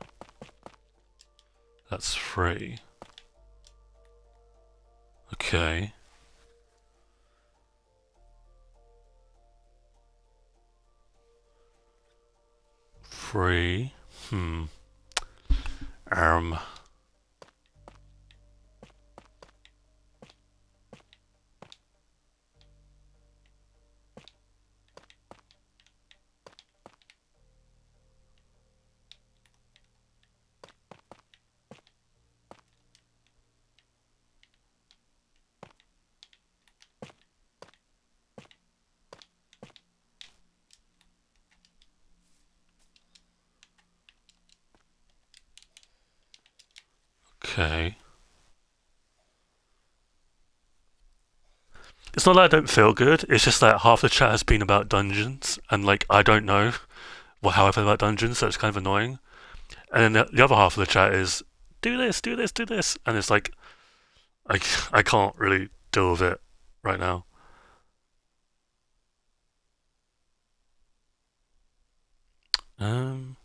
That's 3. Okay. Free. Um. Okay. It's not that I don't feel good. It's just that half the chat has been about dungeons, and like I don't know how I feel about dungeons, so it's kind of annoying. And then the other half of the chat is do this, do this, do this, and it's like I I can't really deal with it right now. Um.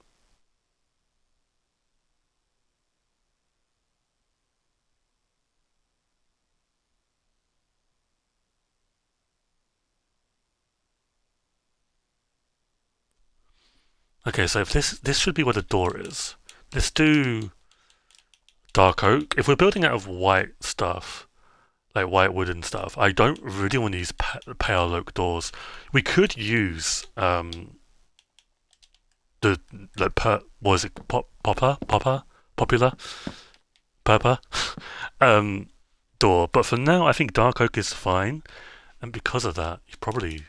Okay, so if this should be where the door is. Let's do dark oak. If we're building out of white stuff, like white wood and stuff, I don't really want to use pale oak doors. We could use the like what is it popular purple um door, but for now I think dark oak is fine, and because of that, you probably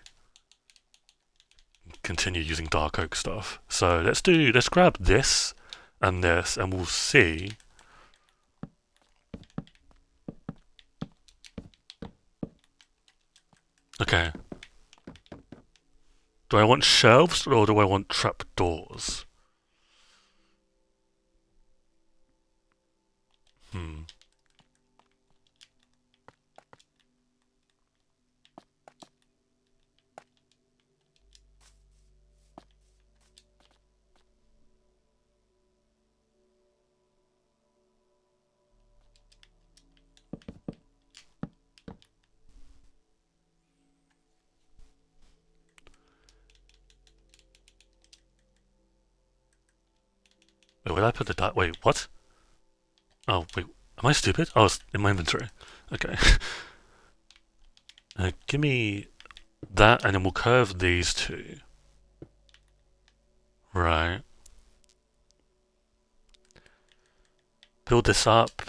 continue using dark oak stuff. So let's grab this and this, and we'll see. Okay. Do I want shelves or do I want trap doors? Hmm. Wait, where did I put the wait, what? Oh, wait, am I stupid? Oh, it's in my inventory. Okay. Give me that, and then we'll curve these two. Right. Build this up.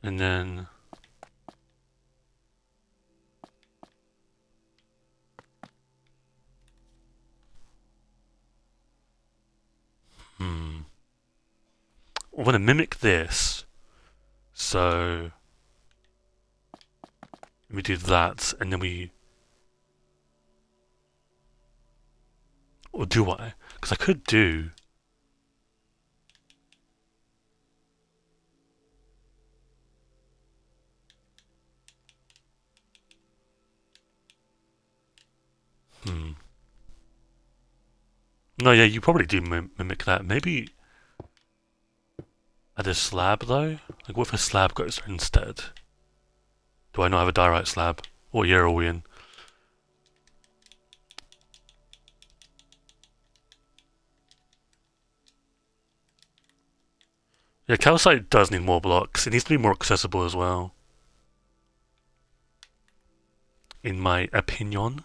And then... Hmm. I want to mimic this. So... we do that, and then we... Or do I? Because I could do... Hmm. No, yeah, you probably do mimic that. Maybe add a slab, though? Like, what if a slab goes there instead? Do I not have a diorite slab? What year are we in? Yeah, calcite does need more blocks. It needs to be more accessible as well. In my opinion.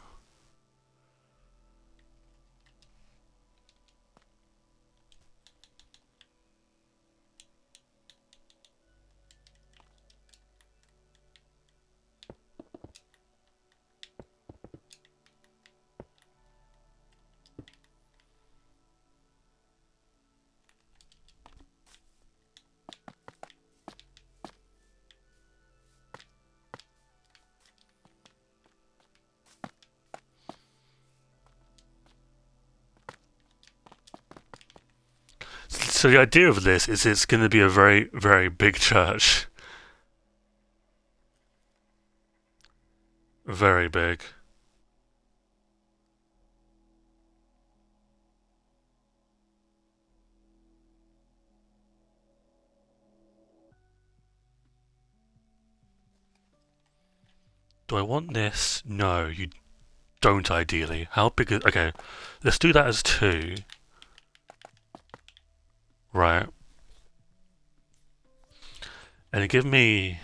So the idea of this is it's going to be a very, very big church. Very big. Do I want this? No, you don't ideally. How big is... Okay, let's do that as 2. Right. And give me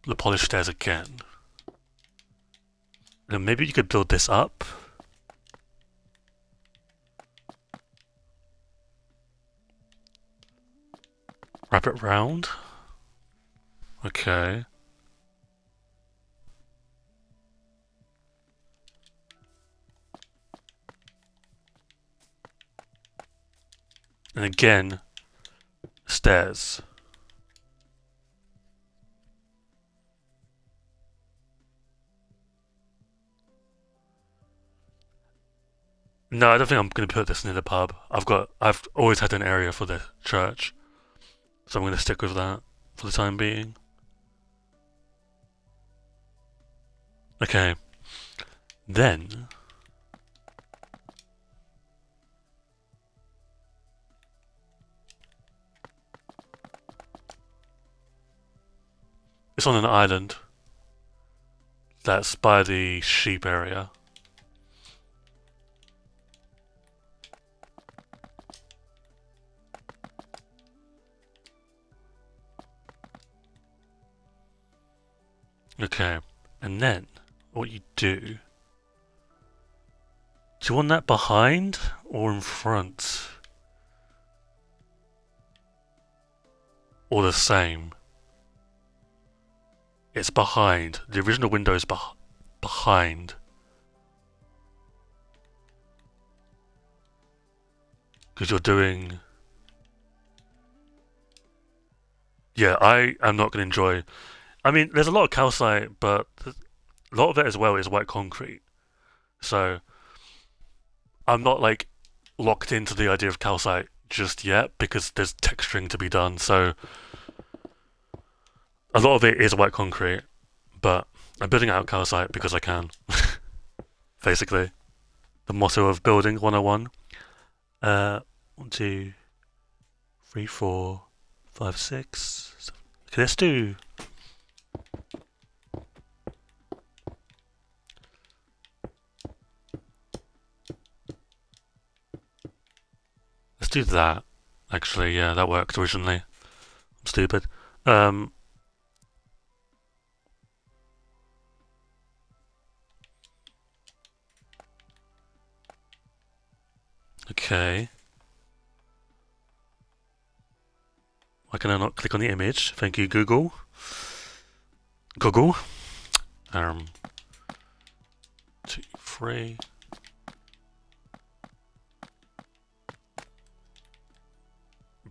the polished stairs again. And maybe you could build this up. Wrap it round. Okay. And again, stairs. No, I don't think I'm going to put this near the pub. I've always had an area for the church, so I'm going to stick with that for the time being. Okay. Then it's on an island that's by the sheep area. Okay, and then what you do you want that behind or in front? Or the same? It's behind. The original window is behind. Because you're doing... Yeah, I am not going to enjoy... I mean, there's a lot of calcite, but a lot of it as well is white concrete. So, I'm not, like, locked into the idea of calcite just yet, because there's texturing to be done, so... A lot of it is white concrete, but I'm building out calcite because I can. Basically. The motto of building 101. 1, 2, 3, 4, 5, 6. Okay, let's do... Let's do that. Actually, yeah, that worked originally. I'm stupid. Okay. Why can I not click on the image? Thank you, Google. Google. 2, 3.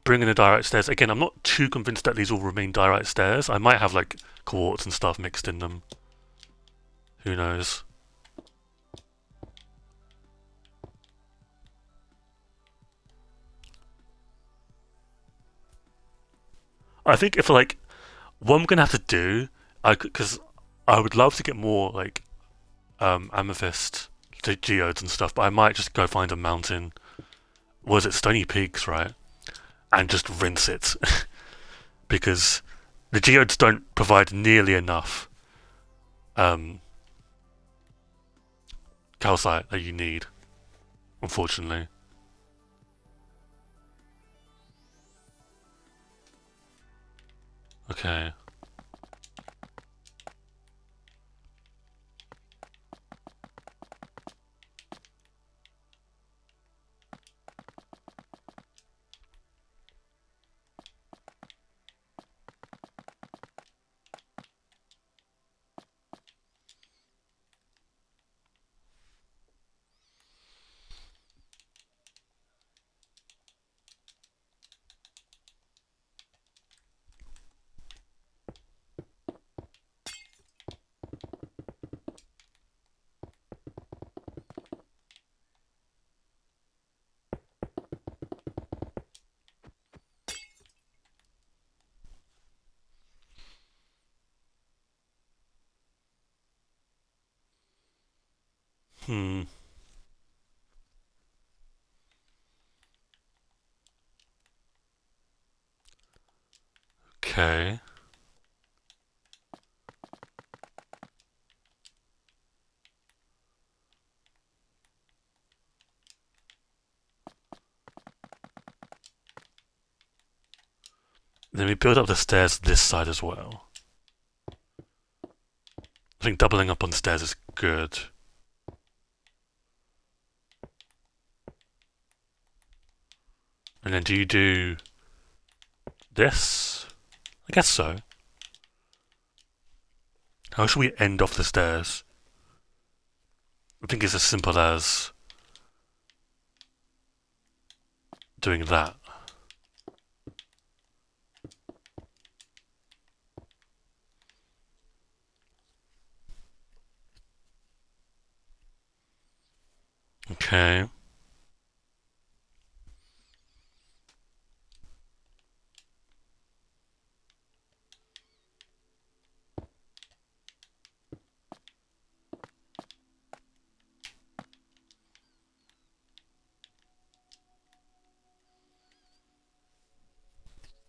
Bring in the direct stairs. Again, I'm not too convinced that these will remain direct stairs. I might have like quartz and stuff mixed in them. Who knows? I think if like what I'm gonna have to do, because I would love to get more like amethyst geodes and stuff, but I might just go find a mountain. Was it Stony Peaks, right? And just rinse it because the geodes don't provide nearly enough calcite that you need, unfortunately. Okay. Hmm. Okay. Then we build up the stairs this side as well. I think doubling up on the stairs is good. And then do you do this? I guess so. How should we end off the stairs? I think it's as simple as doing that. Okay.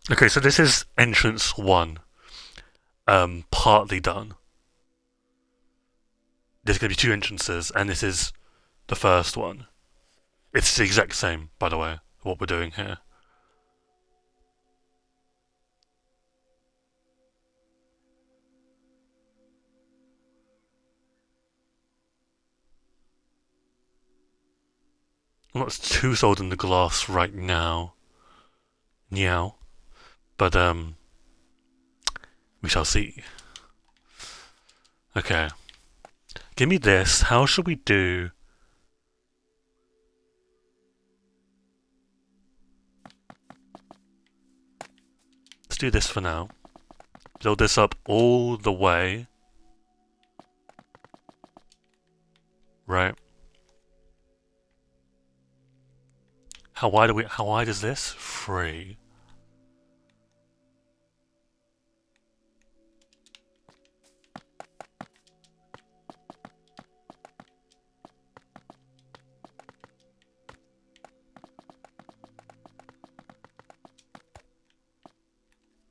Okay, so this is entrance one, partly done. There's going to be two entrances, and this is the first one. It's the exact same, by the way, what we're doing here. I'm not too sold on the glass right now. Meow. But, we shall see. Okay. Give me this. How should we do... Let's do this for now. Build this up all the way. Right. How wide is this? 3.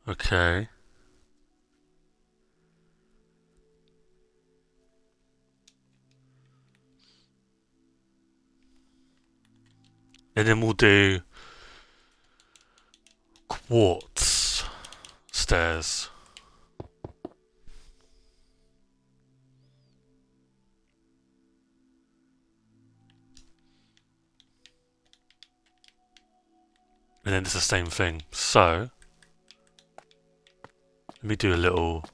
Okay. And then we'll do quartz stairs. And then it's the same thing. So, let me do a little...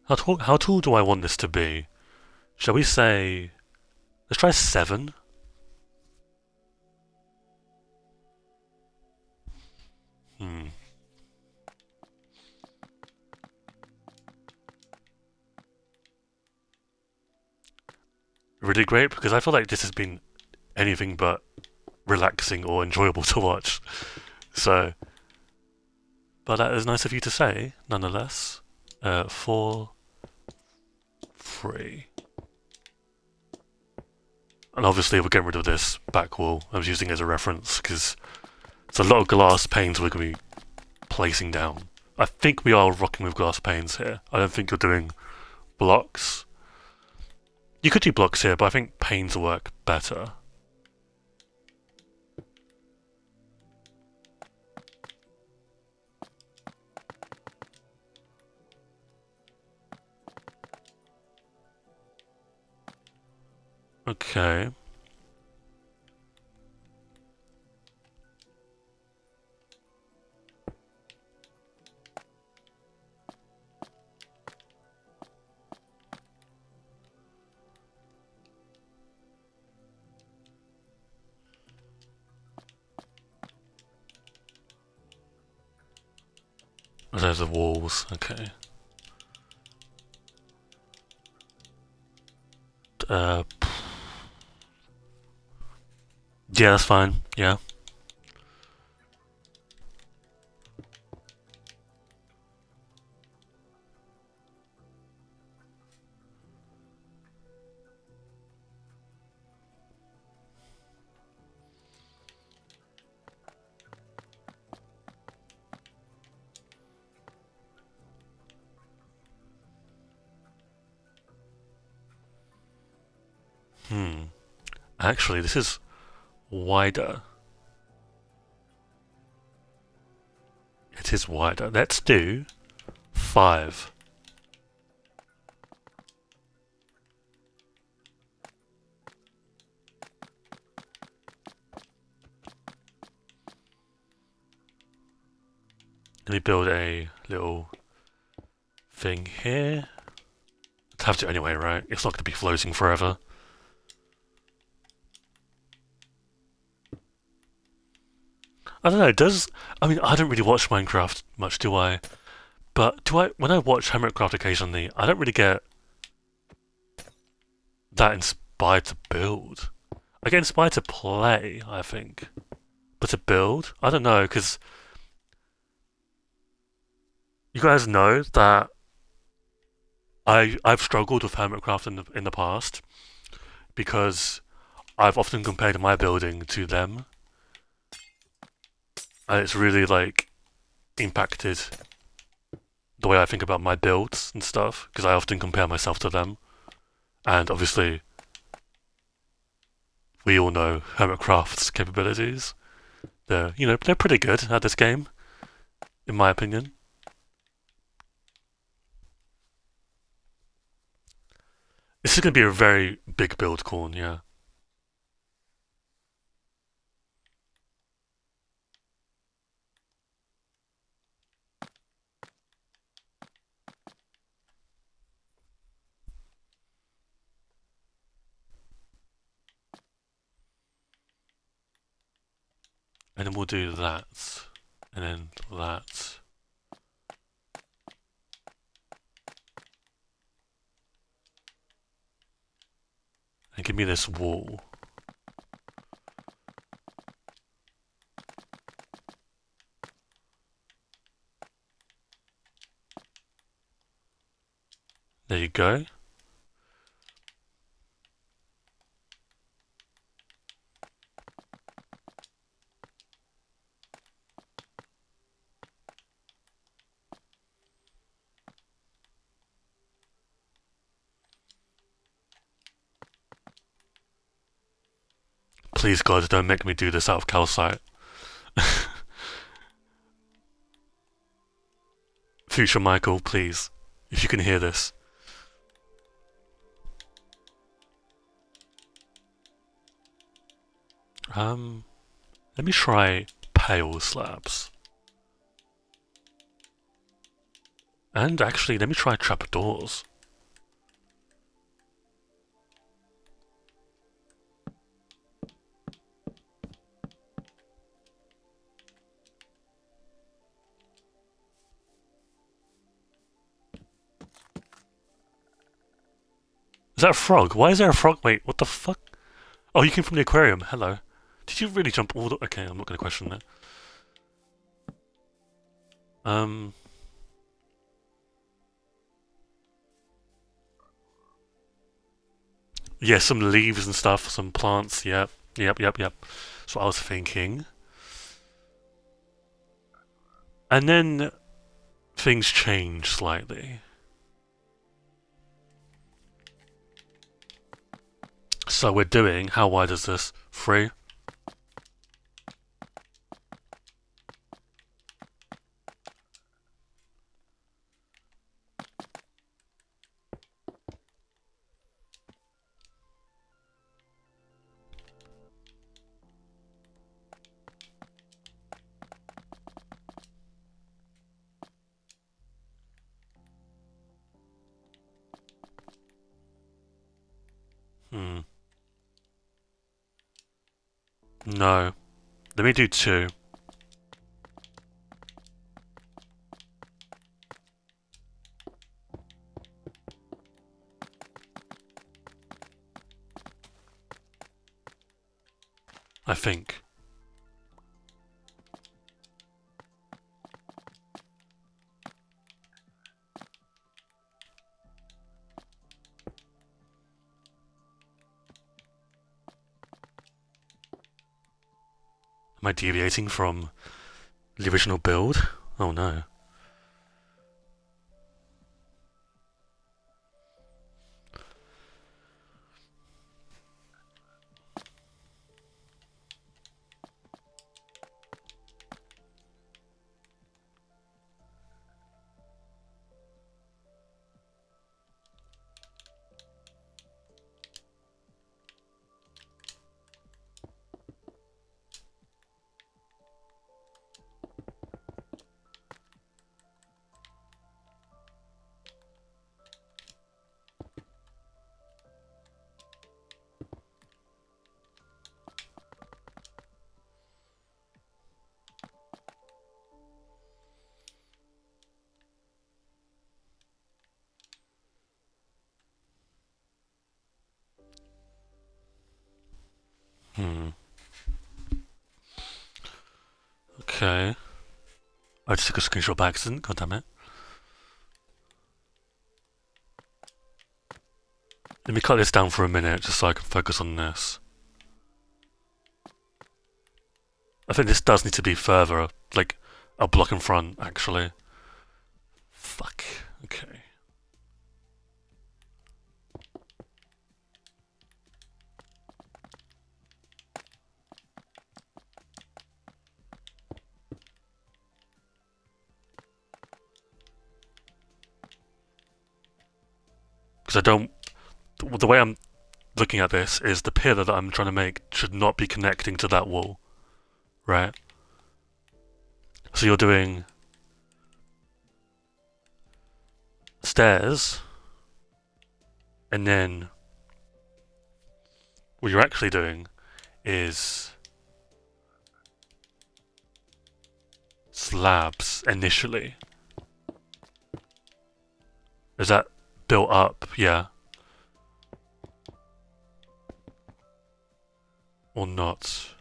How tall do I want this to be? Shall we say... Let's try 7. Really great, because I feel like this has been anything but relaxing or enjoyable to watch. So, but that is nice of you to say, nonetheless. 4, 3. And obviously we're getting rid of this back wall. I was using it as a reference, because it's a lot of glass panes we're going to be placing down. I think we are rocking with glass panes here. I don't think you're doing blocks. You could do blocks here, but I think panes work better. Okay. There's the walls, okay. Yeah, that's fine, yeah. Actually, this is wider. It is wider. Let's do 5. Let me build a little thing here. Let's have to anyway, right? It's not going to be floating forever. I don't know, I mean, I don't really watch Minecraft much, do I? But when I watch Hermitcraft occasionally, I don't really get that inspired to build. I get inspired to play, I think. But to build? I don't know, because you guys know that I've struggled with Hermitcraft in the past because I've often compared my building to them, and it's really like impacted the way I think about my builds and stuff because I often compare myself to them, and obviously we all know Hermitcraft's capabilities. They're pretty good at this game, in my opinion. This is gonna be a very big build, Corn. Yeah. And then we'll do that. And then that. And give me this wall. There you go. Please, God, don't make me do this out of calcite. Future Michael, please. If you can hear this. Let me try pale slabs. And actually, let me try trapdoors. Is that a frog? Why is there a frog? Wait, what the fuck? Oh, you came from the aquarium. Hello. Did you really jump all the... Okay, I'm not going to question that. Yeah, some leaves and stuff, some plants. Yep. That's what I was thinking. And then things change slightly. So we're doing, how wide is this? 3? No. Let me do 2. I think. Am I deviating from the original build? Oh no. Hmm. Okay. I just took a screenshot by accident. God damn it. Let me cut this down for a minute just so I can focus on this. I think this does need to be further, like a block in front, actually. Fuck. Okay. Because I don't. The way I'm looking at this is the pillar that I'm trying to make should not be connecting to that wall, right? So you're doing stairs, and then what you're actually doing is slabs initially. Is that built up? Yeah. Or not?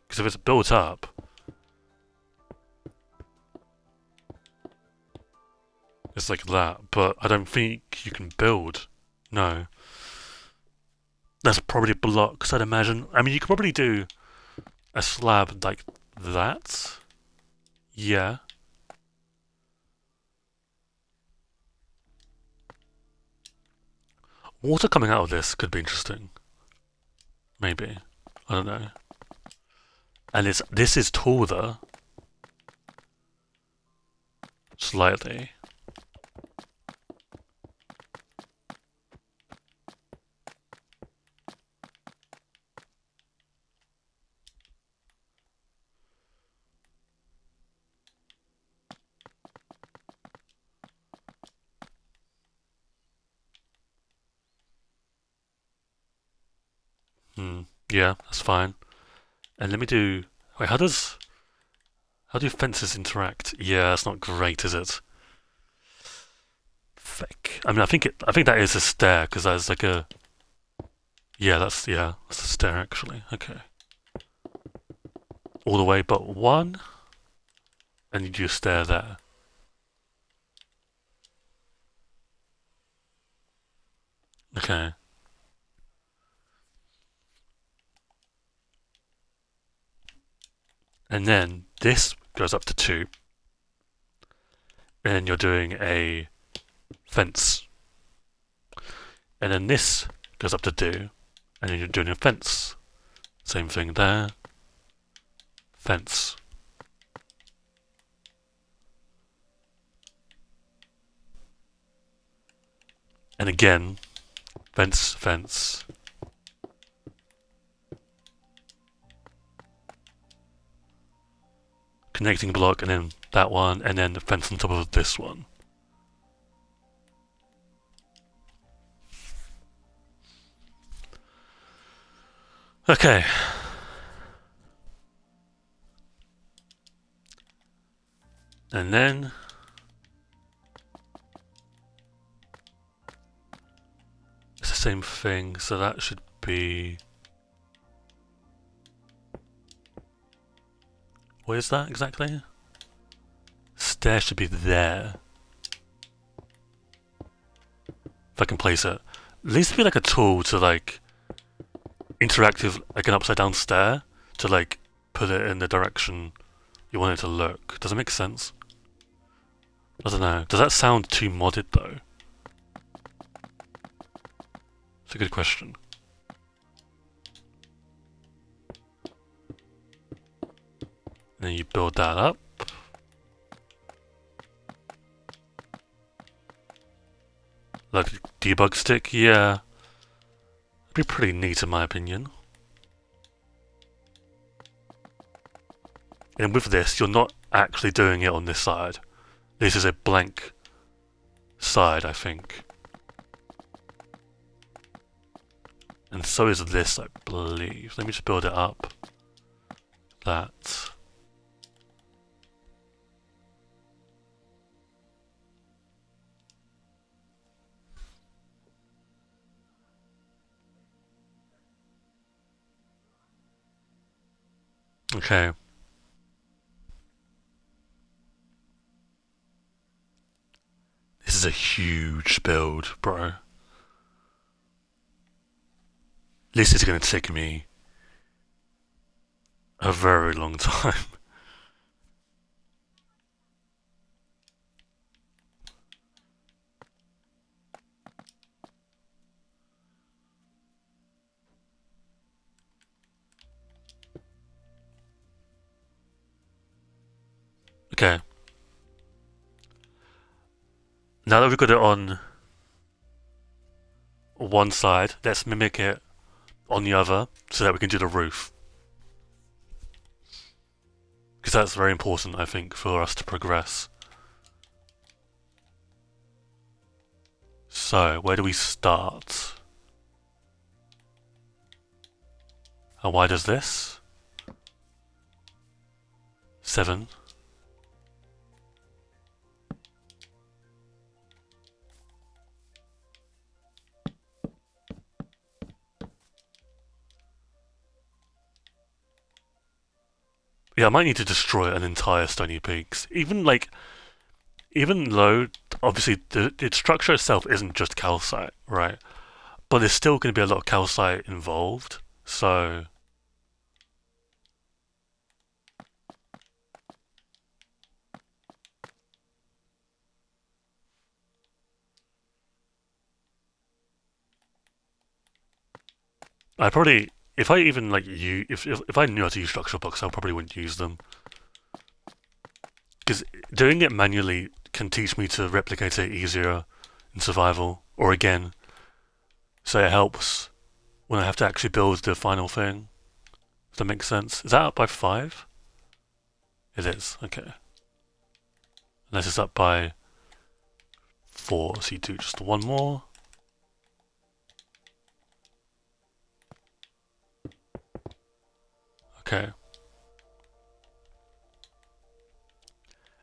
Because if it's built up, it's like that. But I don't think you can build. No. That's probably blocks, I'd imagine. I mean, you could probably do a slab like that. Yeah. Water coming out of this could be interesting. Maybe. I don't know. And this is taller. Slightly. Yeah, that's fine. And let me do... Wait, how do fences interact? Yeah, that's not great, is it? Fake. I mean, I think that is a stair because there's like a. That's a stair actually. Okay. All the way but one, and you do a stair there. Okay. And then this goes up to 2, and you're doing a fence. And then this goes up to 2, and then you're doing a fence. Same thing there. Fence. And again, fence, fence. Connecting block, and then that one, and then the fence on top of this one. Okay. And then it's the same thing, so that should be... Where is that exactly? Stair should be there. If I can place it. It needs to be like a tool to like interact with like an upside down stair to like put it in the direction you want it to look. Does it make sense? I don't know. Does that sound too modded though? It's a good question. And then you build that up. Like a debug stick, yeah. It'd be pretty neat in my opinion. And with this, you're not actually doing it on this side. This is a blank side, I think. And so is this, I believe. Let me just build it up. That. Okay. This is a huge build, bro. This is going to take me a very long time. Okay. Now that we've got it on one side, let's mimic it on the other so that we can do the roof. Because that's very important, I think, for us to progress. So, where do we start? How wide is this? 7. Yeah, I might need to destroy an entire Stony Peaks. Even though, obviously, the structure itself isn't just calcite, right? But there's still going to be a lot of calcite involved. So, I probably, if I even like you, if I knew how to use structure blocks, I probably wouldn't use them because doing it manually can teach me to replicate it easier in survival or again. So it helps when I have to actually build the final thing. Does that make sense? Is that up by 5? It is. Okay. Unless it's up by 4, so you do just one more. Okay.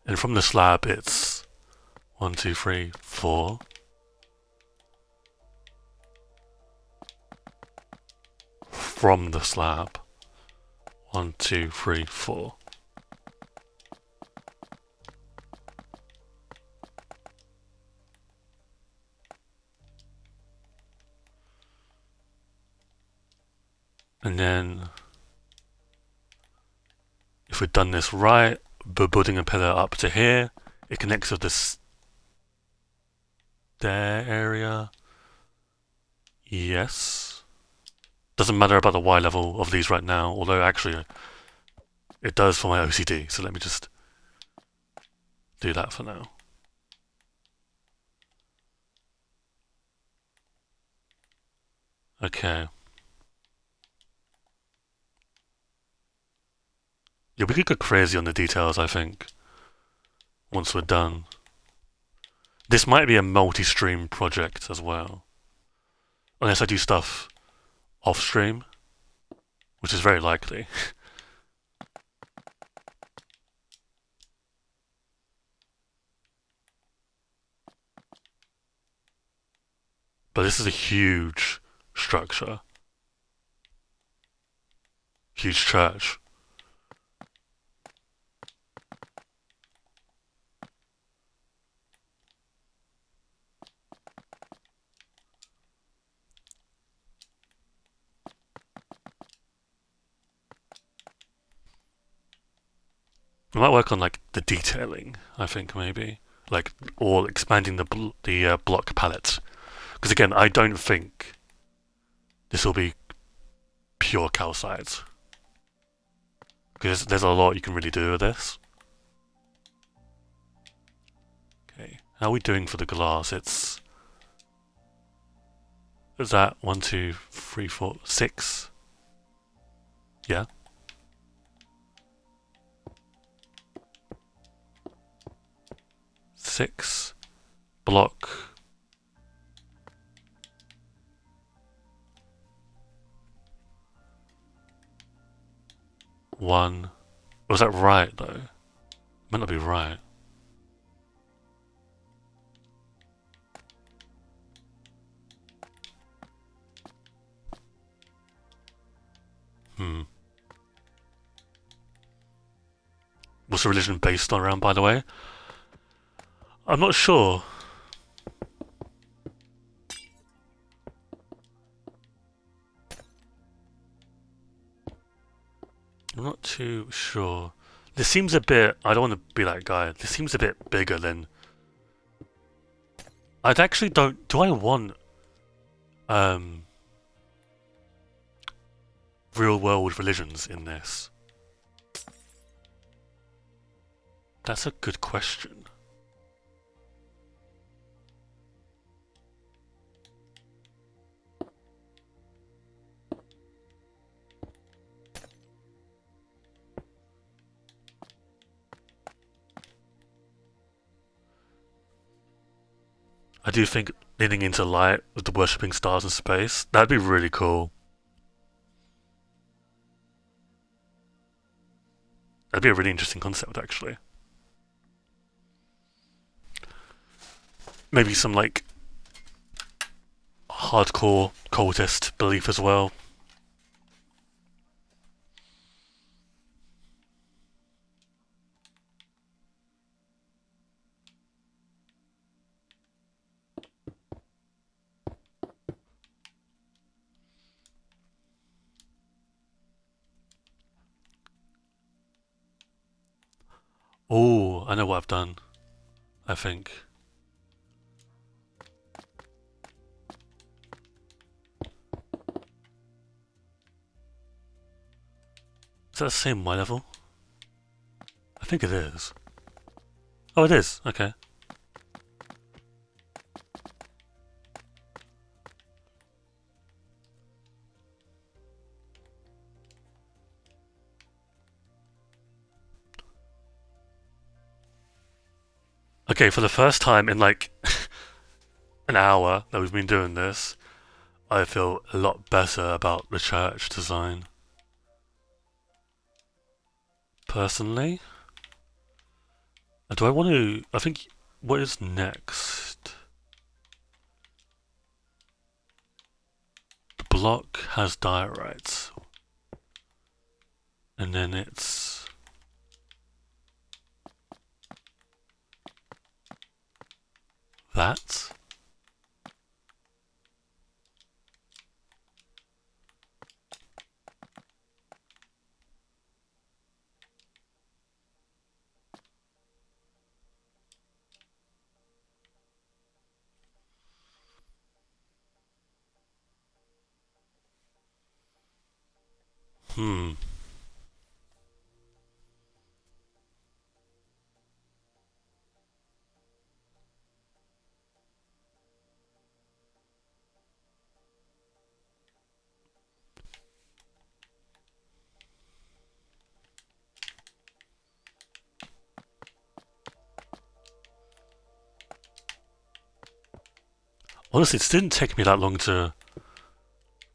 And from the slab, it's 1, 2, 3, 4. From the slab, 1, 2, 3, 4. And then, if we've done this right, we're building a pillar up to here. It connects with this stair area. Yes. Doesn't matter about the Y level of these right now, although actually it does for my OCD, so let me just do that for now. Okay. Yeah, we could go crazy on the details, I think, once we're done. This might be a multi-stream project as well. Unless I do stuff off-stream, which is very likely. But this is a huge structure. Huge church. We might work on like the detailing, I think maybe. Like, or expanding the block palette. Because again, I don't think this will be pure calcite. Because there's a lot you can really do with this. Okay, how are we doing for the glass? Is that 1, 2, 3, 4, 6? Yeah. 6. Block. 1. Was that right though? Might not be right. Hmm. was the religion based on around, by the way? I'm not sure. I'm not too sure. This seems a bit... I don't want to be that guy. This seems a bit bigger than... I actually don't... Do I want... real-world religions in this? That's a good question. I do think leaning into light with the worshipping stars in space, that'd be really cool. That'd be a really interesting concept, actually. Maybe some, like, hardcore cultist belief as well. Oh, I know what I've done. I think. Is that the same my level? I think it is. Oh, it is. Okay. Okay, for the first time in like an hour that we've been doing this, I feel a lot better about the church design. Personally, do I want to? I think what is next? The block has diorites, and then it's that. Hmm. Honestly, it didn't take me that long to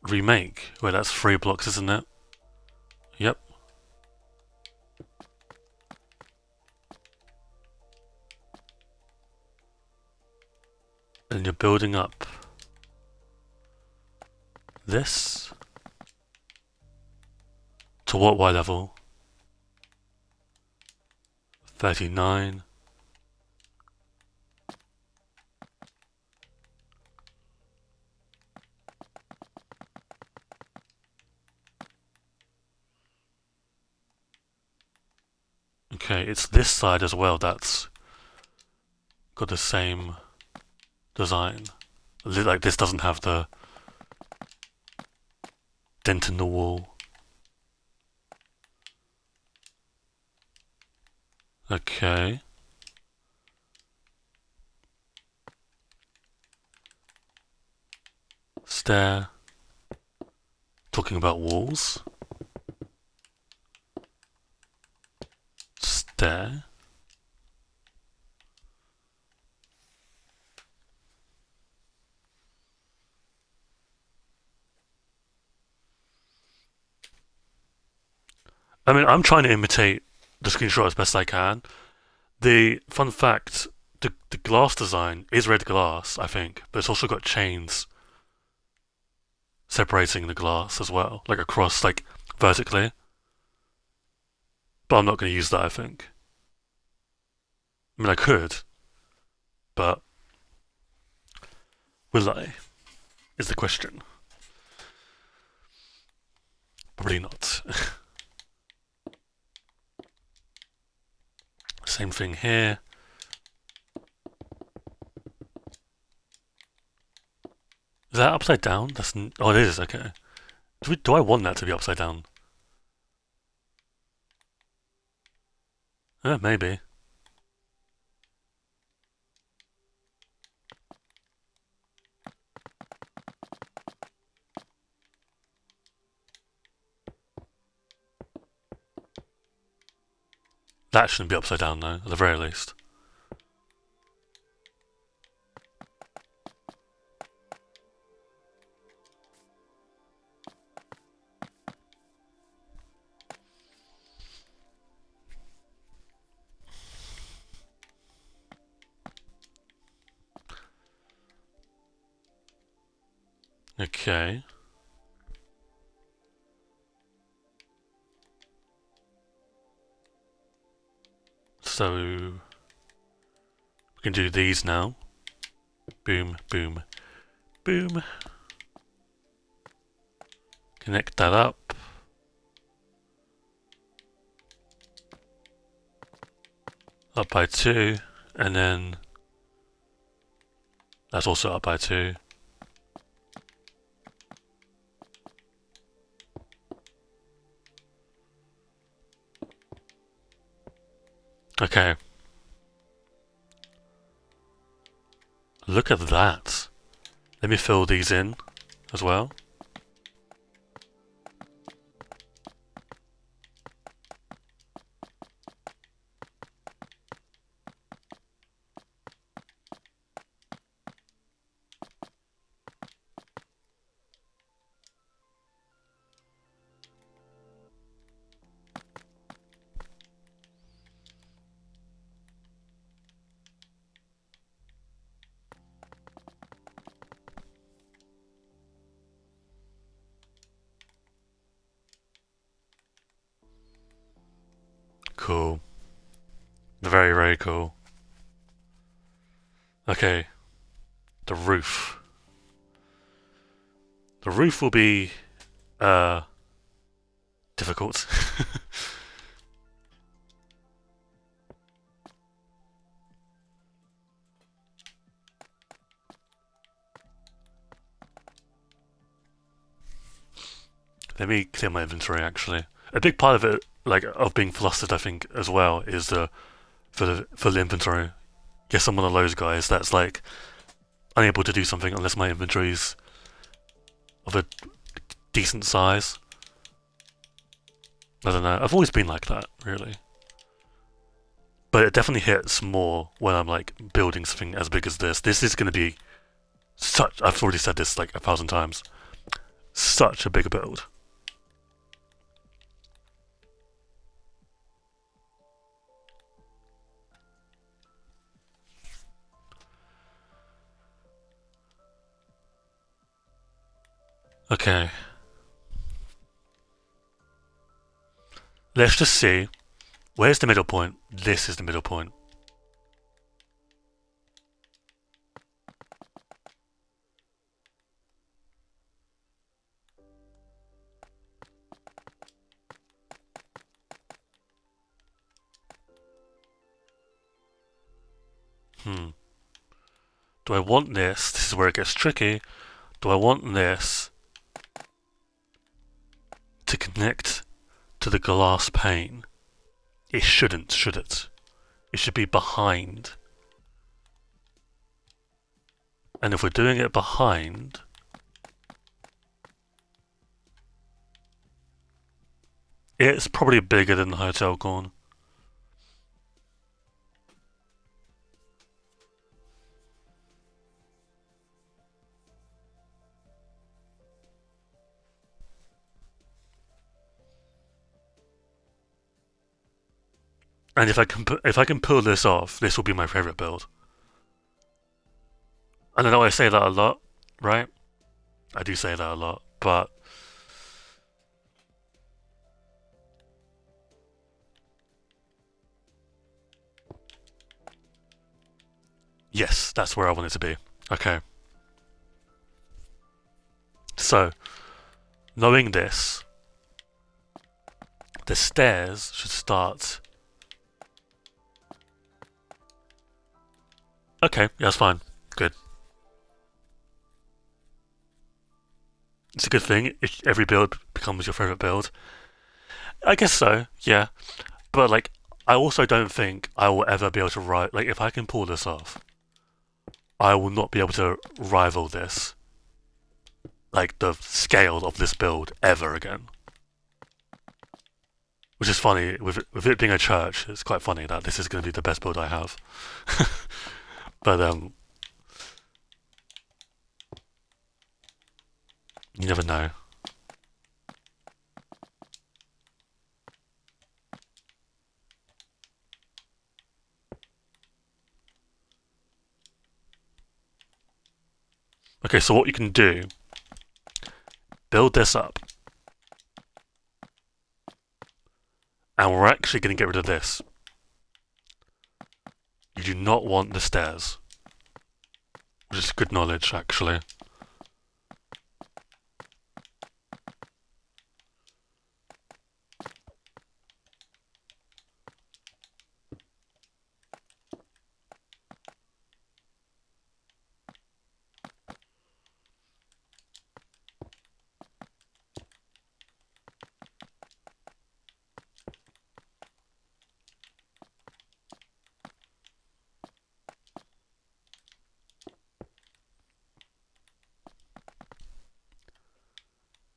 remake. Wait, that's 3 blocks, isn't it? Yep. And you're building up this to what Y level? 39. Okay, it's this side as well that's got the same design. Like this doesn't have the dent in the wall. Okay. Stair. Talking about walls. Stair. I mean, I'm trying to imitate the screenshot as best I can. The fun fact, the glass design is red glass, I think, but it's also got chains separating the glass as well, like across, like vertically. But I'm not going to use that, I think. I mean, I could, but will I? Is the question. Probably not. Same thing here. Is that upside down? Oh, it is. Okay. Do I want that to be upside down? Maybe. That shouldn't be upside down though, at the very least. Okay. So we can do these now. Boom, boom, boom. Connect that up. Up by 2, and then that's also up by 2. Okay. Look at that. Let me fill these in as well. Cool. Very, very cool. Okay. The roof. The roof will be difficult. Let me clear my inventory actually. A big part of it, like of being flustered, I think, as well, is the for the inventory. Yes, I'm one of those guys that's like unable to do something unless my inventory's of a decent size. I don't know. I've always been like that, really. But it definitely hits more when I'm like building something as big as this. This is going to be such. I've already said this like 1,000 times. Such a big build. Okay. Let's just see. Where's the middle point? This is the middle point. Do I want this? This is where it gets tricky. Do I want this to connect to the glass pane? It shouldn't, should it? It should be behind. And if we're doing it behind, it's probably bigger than the hotel corn. And if I can pull this off, this will be my favorite build. And I know I say that a lot, right? I do say that a lot, but Yes, that's where I want it to be. Okay. So, knowing this, the stairs should start. Okay, yeah, that's fine. Good. It's a good thing if every build becomes your favorite build. I guess so, yeah. But like, I also don't think I will ever be able to write. Like, if I can pull this off, I will not be able to rival this. Like the scale of this build ever again. Which is funny with it being a church. It's quite funny that this is going to be the best build I have. But you never know. Okay, so what you can do, build this up, and we're actually going to get rid of this. You do not want the stairs, which is good knowledge, actually.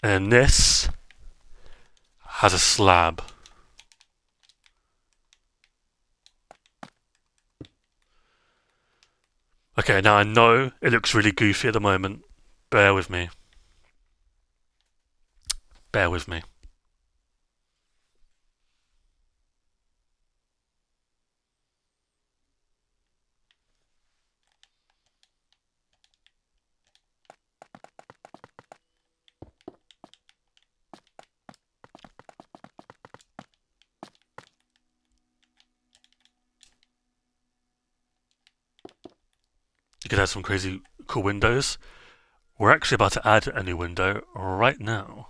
And this has a slab. Okay, now I know it looks really goofy at the moment. Bear with me. Bear with me. You could have some crazy cool windows. We're actually about to add a new window right now.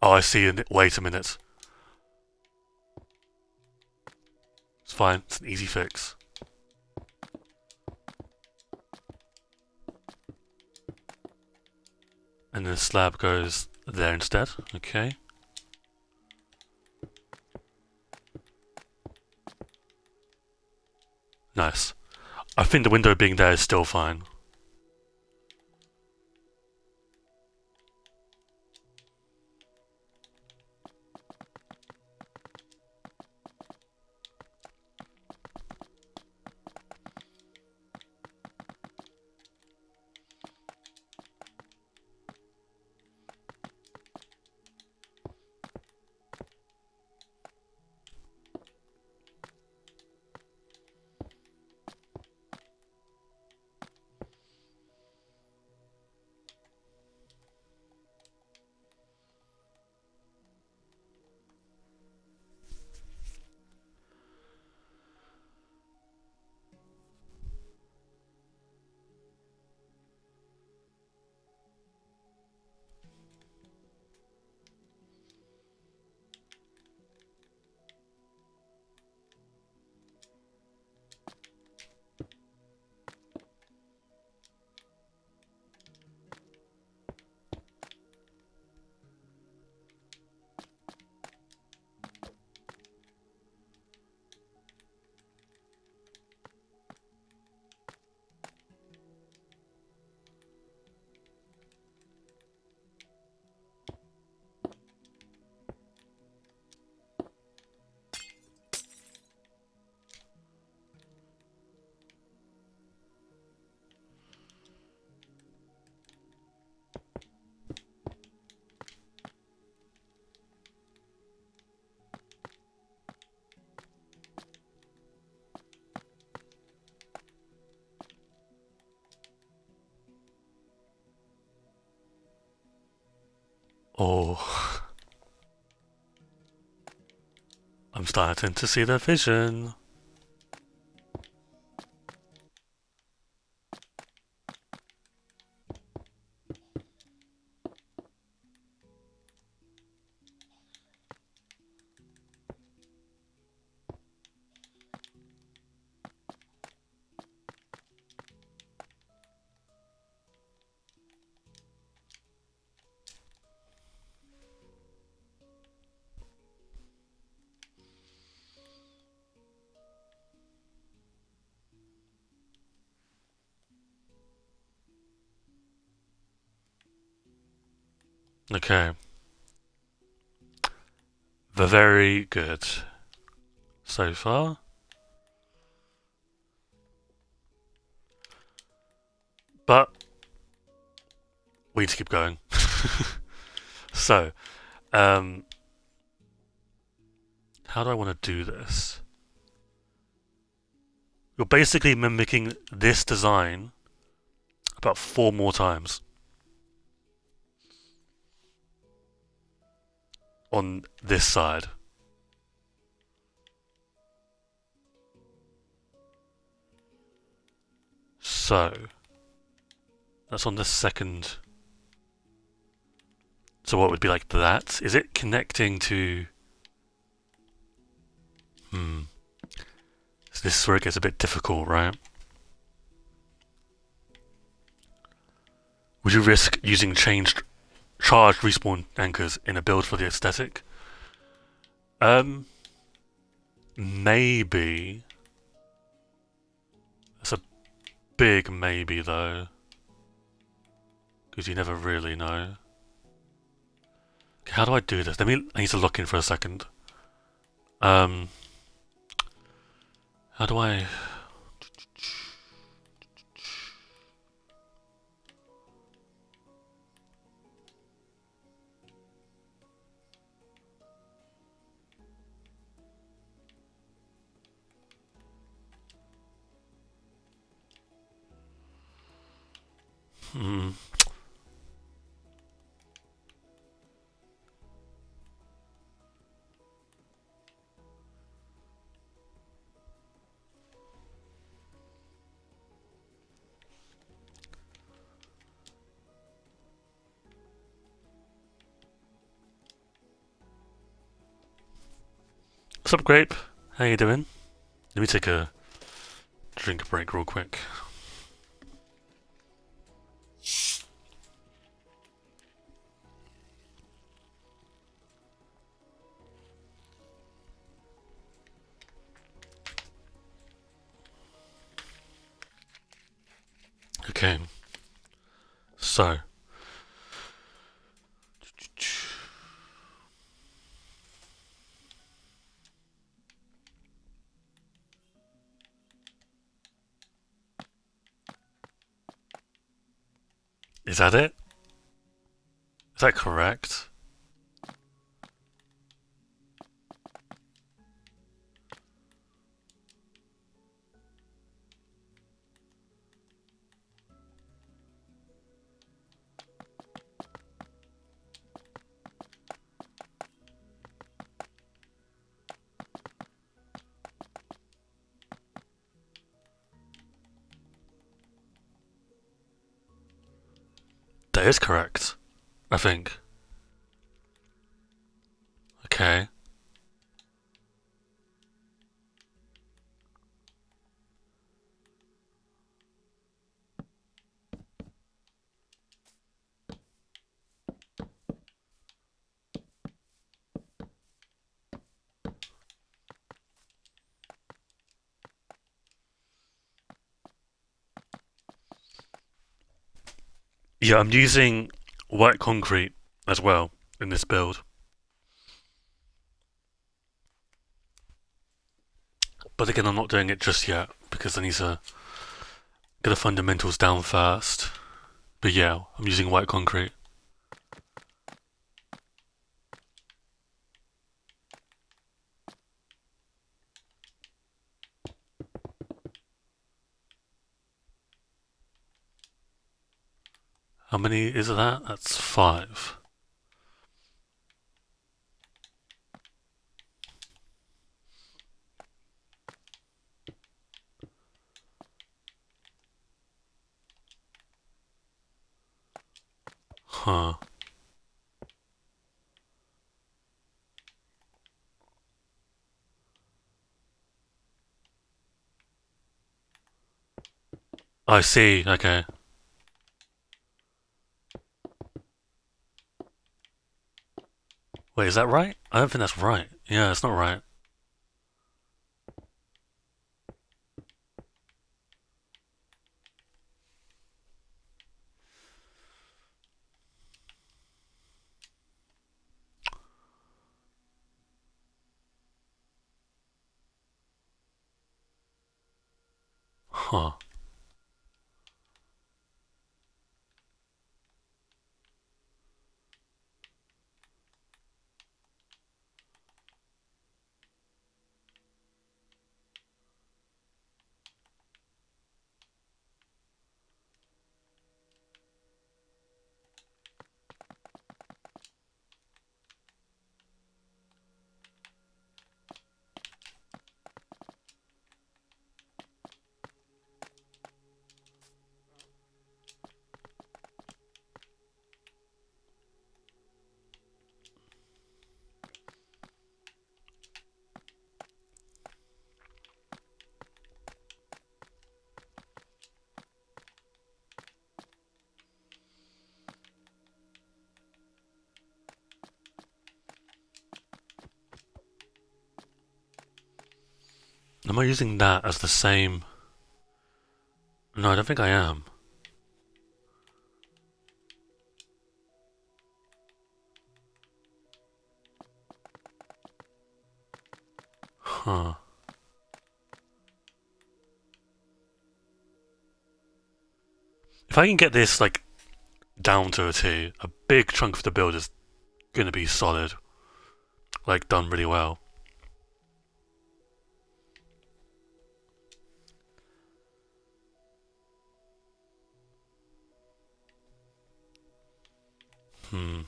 Oh, I see. Wait a minute. It's fine. It's an easy fix. And the slab goes there instead. Okay. Nice. I think the window being there is still fine. Oh, I'm starting to see the vision. Okay. Very good so far. But we need to keep going. So, um, how do I want to do this? You're basically mimicking this design about 4 more times on this side. So, that's on the second. So what would be like that? Is it connecting to... So this is where it gets a bit difficult, right? Would you risk using charged respawn anchors in a build for the aesthetic? Maybe. That's a big maybe though. Because you never really know. Okay, how do I do this? I need to look in for a second. How do I... Hmm. What's up, Grape? How you doing? Let me take a drink break real quick. Okay. So. Is that it? Is that correct? That is correct, I think. Okay. Yeah, I'm using white concrete as well in this build. But again, I'm not doing it just yet because I need to get the fundamentals down first. But yeah, I'm using white concrete. How many is that? That's 5. Huh. I see, okay. Wait, is that right? I don't think that's right. Yeah, it's not right. Huh. Am I using that as the same? No, I don't think I am. Huh. If I can get this, like, down to a T, a big chunk of the build is gonna be solid. Like, done really well. Hmm.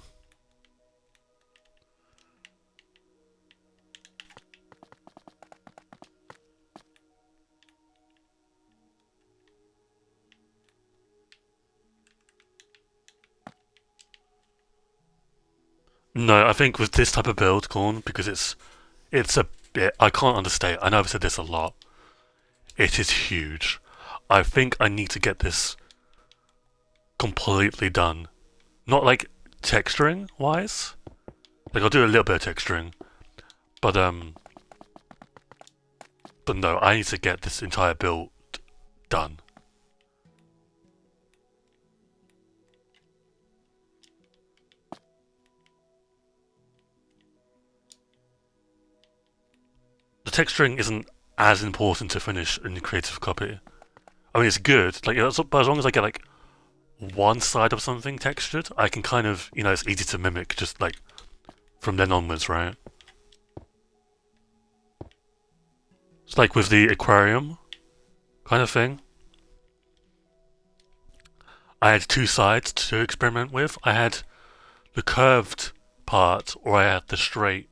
No, I think with this type of build, Corn, because it's a bit. I can't understate. I know I've said this a lot. It is huge. I think I need to get this completely done. Not like texturing wise. Like I'll do a little bit of texturing, but but no, I need to get this entire build done. The texturing isn't as important to finish in the creative copy. I mean, it's good, like, but as long as I get like one side of something textured, I can kind of, it's easy to mimic just like from then onwards, right? It's like with the aquarium kind of thing. I had two sides to experiment with. I had the curved part, or I had the straight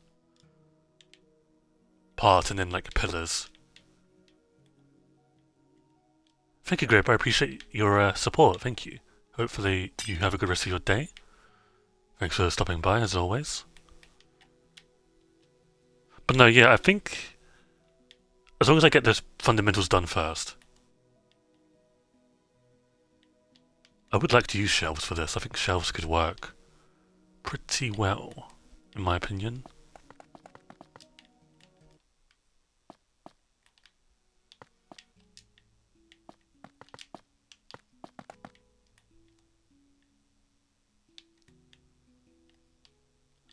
part, and then like pillars. Thank you, Grip. I appreciate your support. Thank you. Hopefully, you have a good rest of your day. Thanks for stopping by, as always. But no, yeah, I think as long as I get the fundamentals done first, I would like to use shelves for this. I think shelves could work pretty well, in my opinion.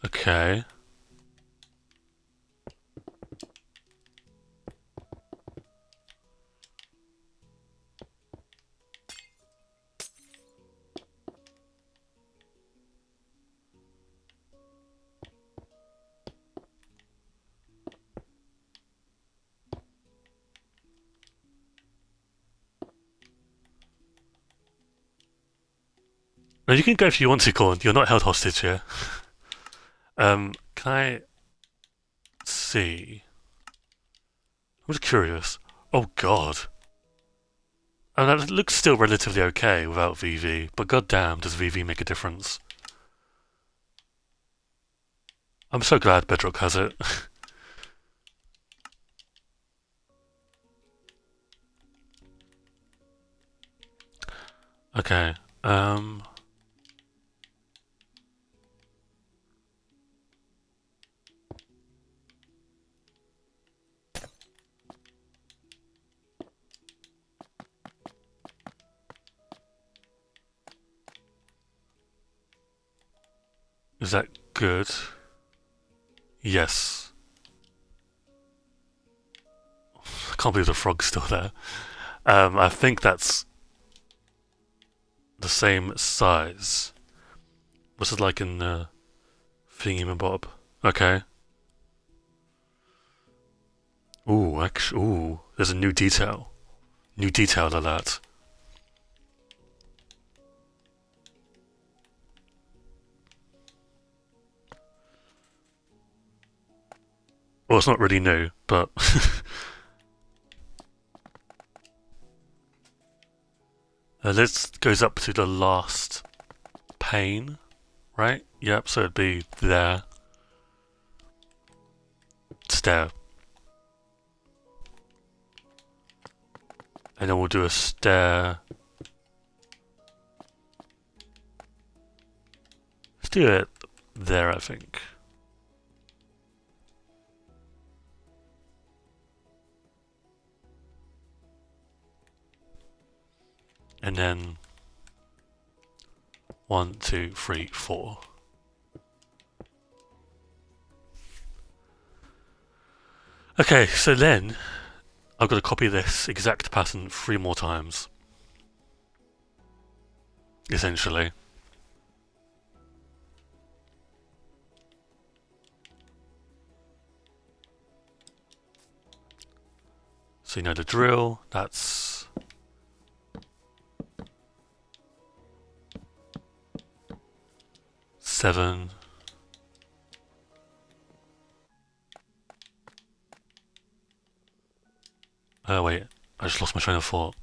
Okay. Now you can go if you want to, Corn. You're not held hostage here. Can I see? I'm just curious. Oh god. I mean, that looks still relatively okay without VV, but goddamn, does VV make a difference? I'm so glad Bedrock has it. Okay. Is that good? Yes. I can't believe the frog's still there. I think that's the same size. This is like in the thingy-mabob. Okay. Ooh, actually, ooh, there's a new detail. New detail alert. Well, it's not really new, but this goes up to the last pane, right? Yep, so it'd be there. Stair. And then we'll do a stair. Let's do it there, I think. And then 1, 2, 3, 4. Okay, so then I've got to copy this exact pattern 3 more times. Essentially. So you know the drill, that's seven. Oh wait, I just lost my train of thought.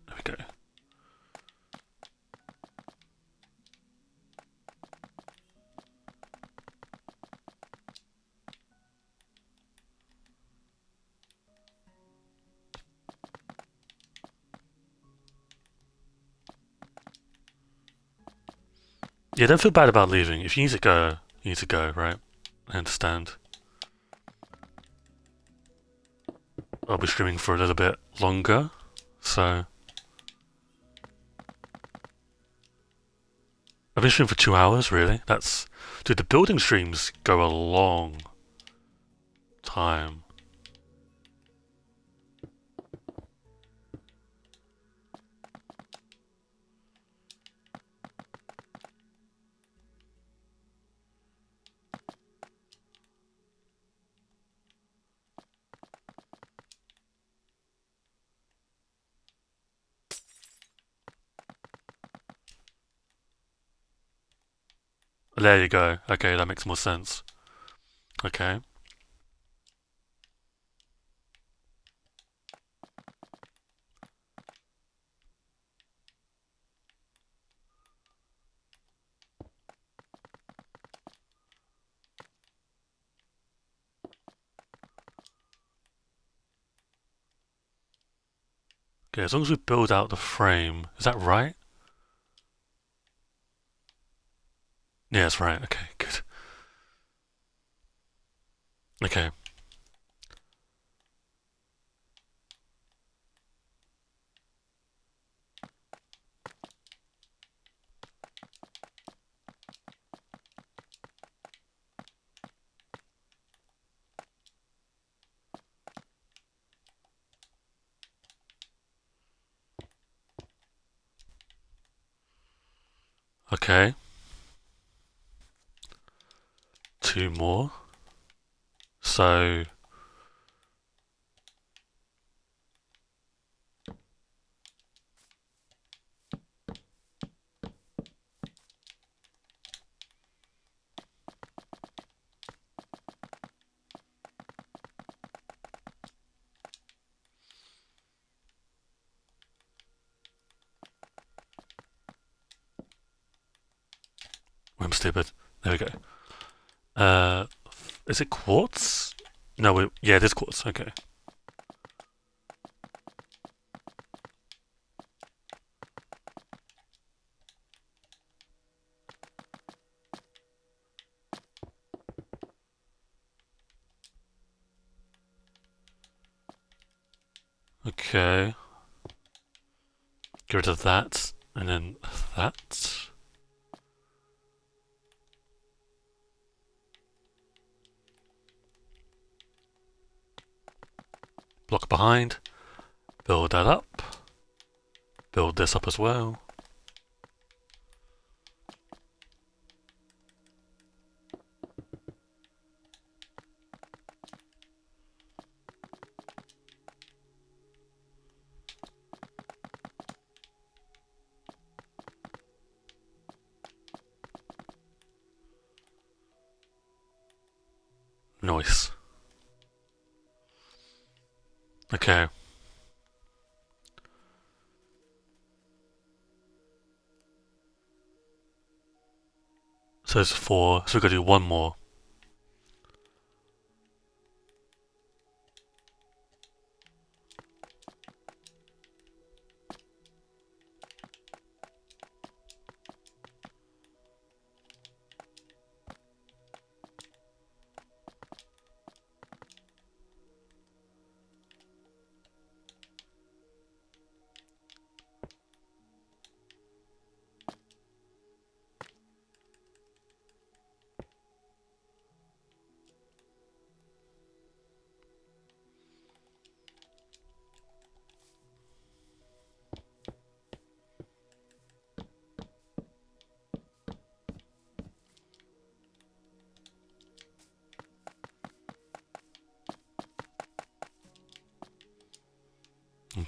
There we go. Yeah, don't feel bad about leaving. If you need to go, you need to go, right? I understand. I'll be streaming for a little bit longer, so... I've been streaming for 2 hours, really? That's... Dude, the building streams go a long time. There you go. Okay, that makes more sense. Okay. Okay, as long as we build out the frame... Is that right? Yeah, that's right. Okay, good. Okay. Okay. 2 more. So... I'm stupid. There we go. Uh, is it quartz? No, yeah, it is quartz. Okay. Okay. Get rid of that, and then that. Block behind. Build that up. Build this up as well. Nice. Okay. So it's 4, so we've got to do one more.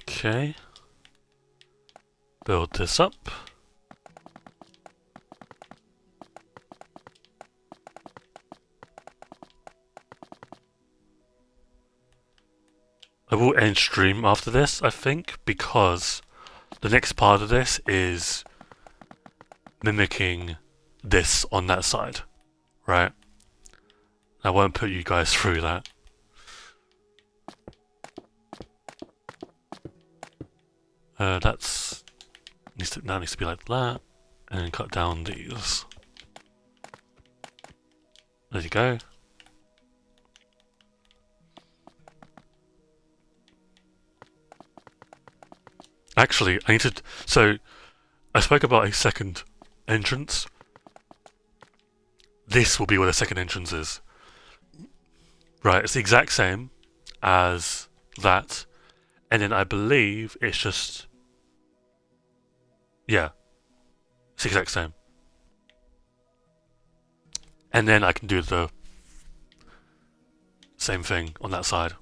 Okay. Build this up. I will end stream after this, I think, because the next part of this is mimicking this on that side, right? I won't put you guys through that. That's now needs to be like that, and then cut down these. There you go. Actually, I need to. So, I spoke about a second entrance. This will be where the second entrance is. Right, it's the exact same as that, and then I believe it's just. Yeah, it's the exact same. And then I can do the same thing on that side.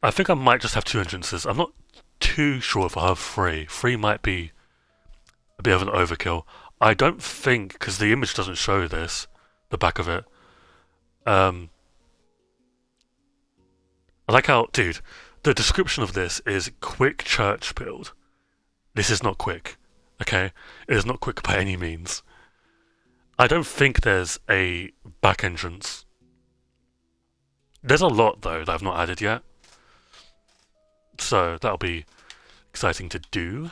I think I might just have 2 entrances. I'm not too sure if I have 3. 3 might be a bit of an overkill. I don't think, because the image doesn't show this, the back of it. I like how, dude, the description of this is quick church build. This is not quick, okay? It is not quick by any means. I don't think there's a back entrance. There's a lot, though, that I've not added yet. So that'll be exciting to do.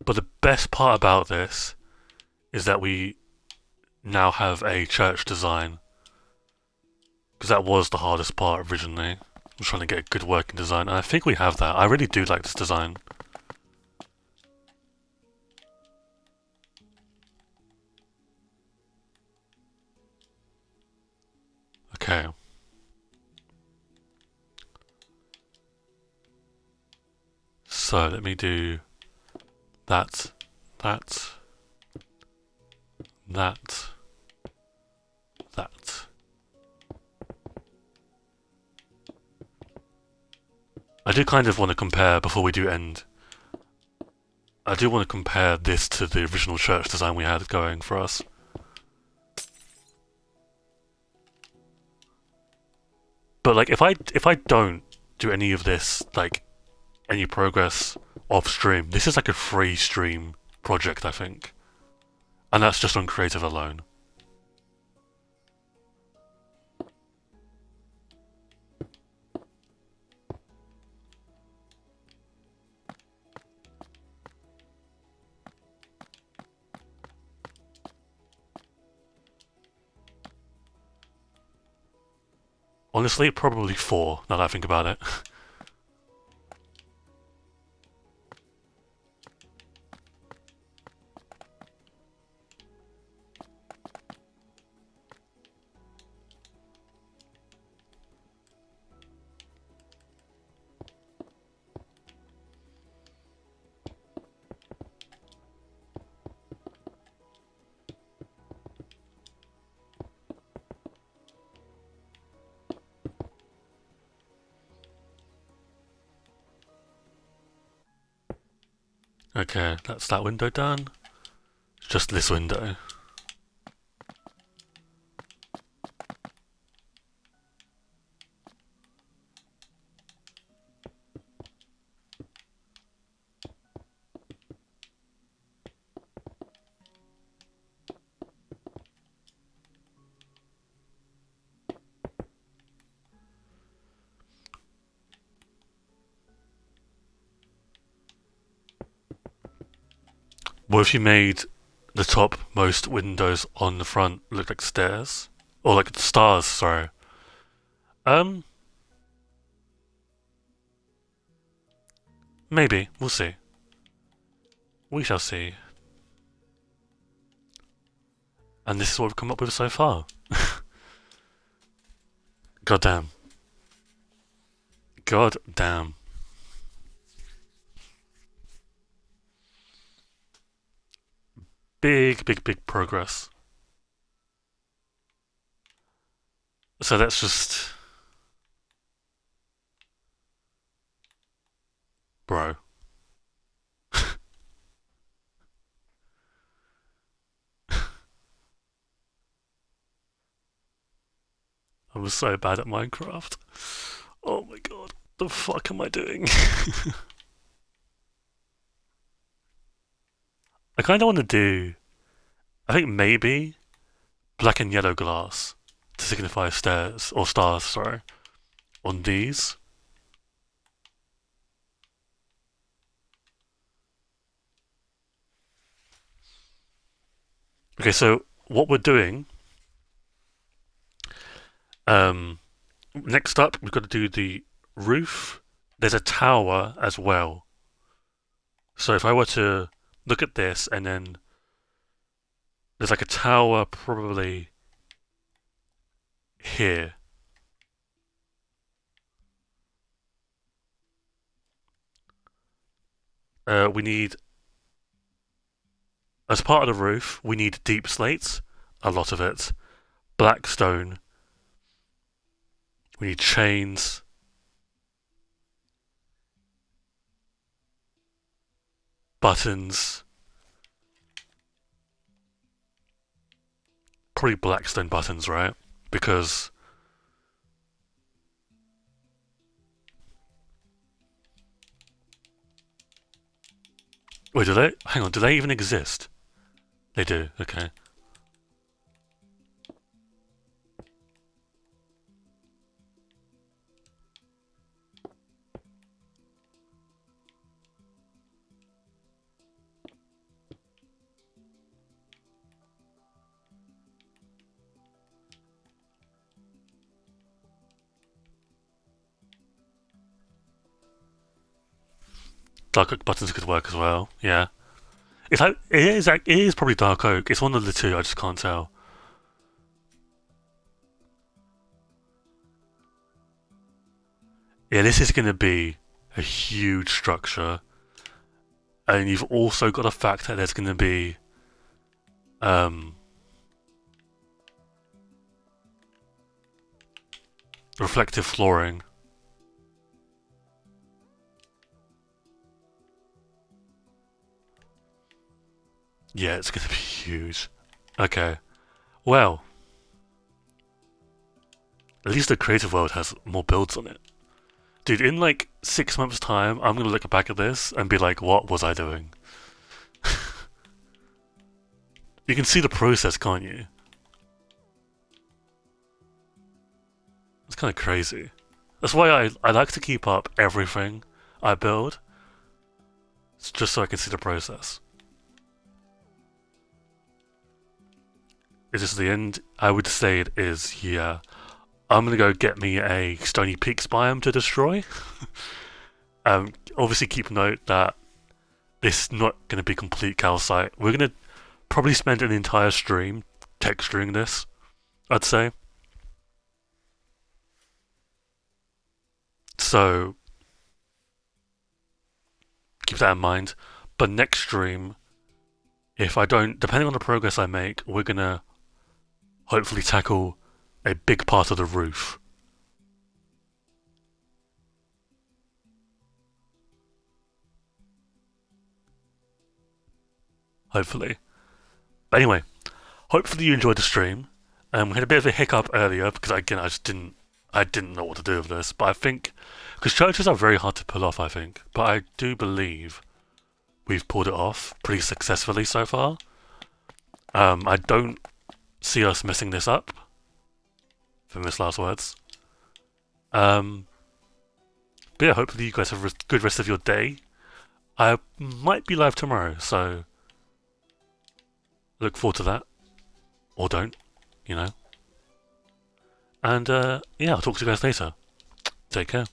But the best part about this is that we now have a church design. Because that was the hardest part originally. I'm trying to get a good working design, and I think we have that. I really do like this design. Okay. So let me do that, that, that, that. do kind of want to compare, before we do end, I do want to compare this to the original church design we had going for us. But like, if I don't do any of this, like any progress off stream, this is like a free stream project, I think, and that's just on creative alone. Honestly, probably 4, now that I think about it. Okay, that's that window done. It's just this window. What if you made the topmost windows on the front look like stairs? Or like stars, sorry. Maybe. We'll see. We shall see. And this is what we've come up with so far. God damn. God damn. Big, big, big progress. So that's just... Bro. I was so bad at Minecraft. Oh my god. The fuck am I doing? I kind of want to do... I think maybe black and yellow glass to signify stairs, or stars, sorry, on these. Okay, so what we're doing... next up, we've got to do the roof. There's a tower as well. So if I were to look at this and then there's like a tower probably here. We need, as part of the roof, we need deep slates, a lot of it, black stone, we need chains, buttons, probably black stone buttons, right? Because wait, do they? Hang on, do they even exist? They do, okay. Dark oak buttons could work as well, yeah. It's like, it is probably dark oak. It's one of the two, I just can't tell. Yeah, this is going to be a huge structure. And you've also got the fact that there's going to be reflective flooring. Yeah, it's gonna be huge. Okay. Well, at least the creative world has more builds on it. Dude, in like 6 months' time, I'm gonna look back at this and be like, what was I doing? You can see the process, can't you? It's kind of crazy. That's why I like to keep up everything I build, it's just so I can see the process. It's just the end. I would say it is, yeah. I'm gonna go get me a Stony Peaks biome to destroy. Obviously, keep note that this is not gonna be complete calcite. We're gonna probably spend an entire stream texturing this, I'd say. So keep that in mind. But next stream, if I don't, depending on the progress I make, we're gonna hopefully tackle a big part of the roof. Hopefully. But anyway, hopefully you enjoyed the stream. We had a bit of a hiccup earlier because again I didn't know what to do with this. But I think because churches are very hard to pull off, I think. But I do believe we've pulled it off pretty successfully so far. I don't see us messing this up. Famous last words. But yeah, hopefully you guys have a good rest of your day. I might be live tomorrow, so look forward to that. Or don't, you know. And yeah, I'll talk to you guys later. Take care.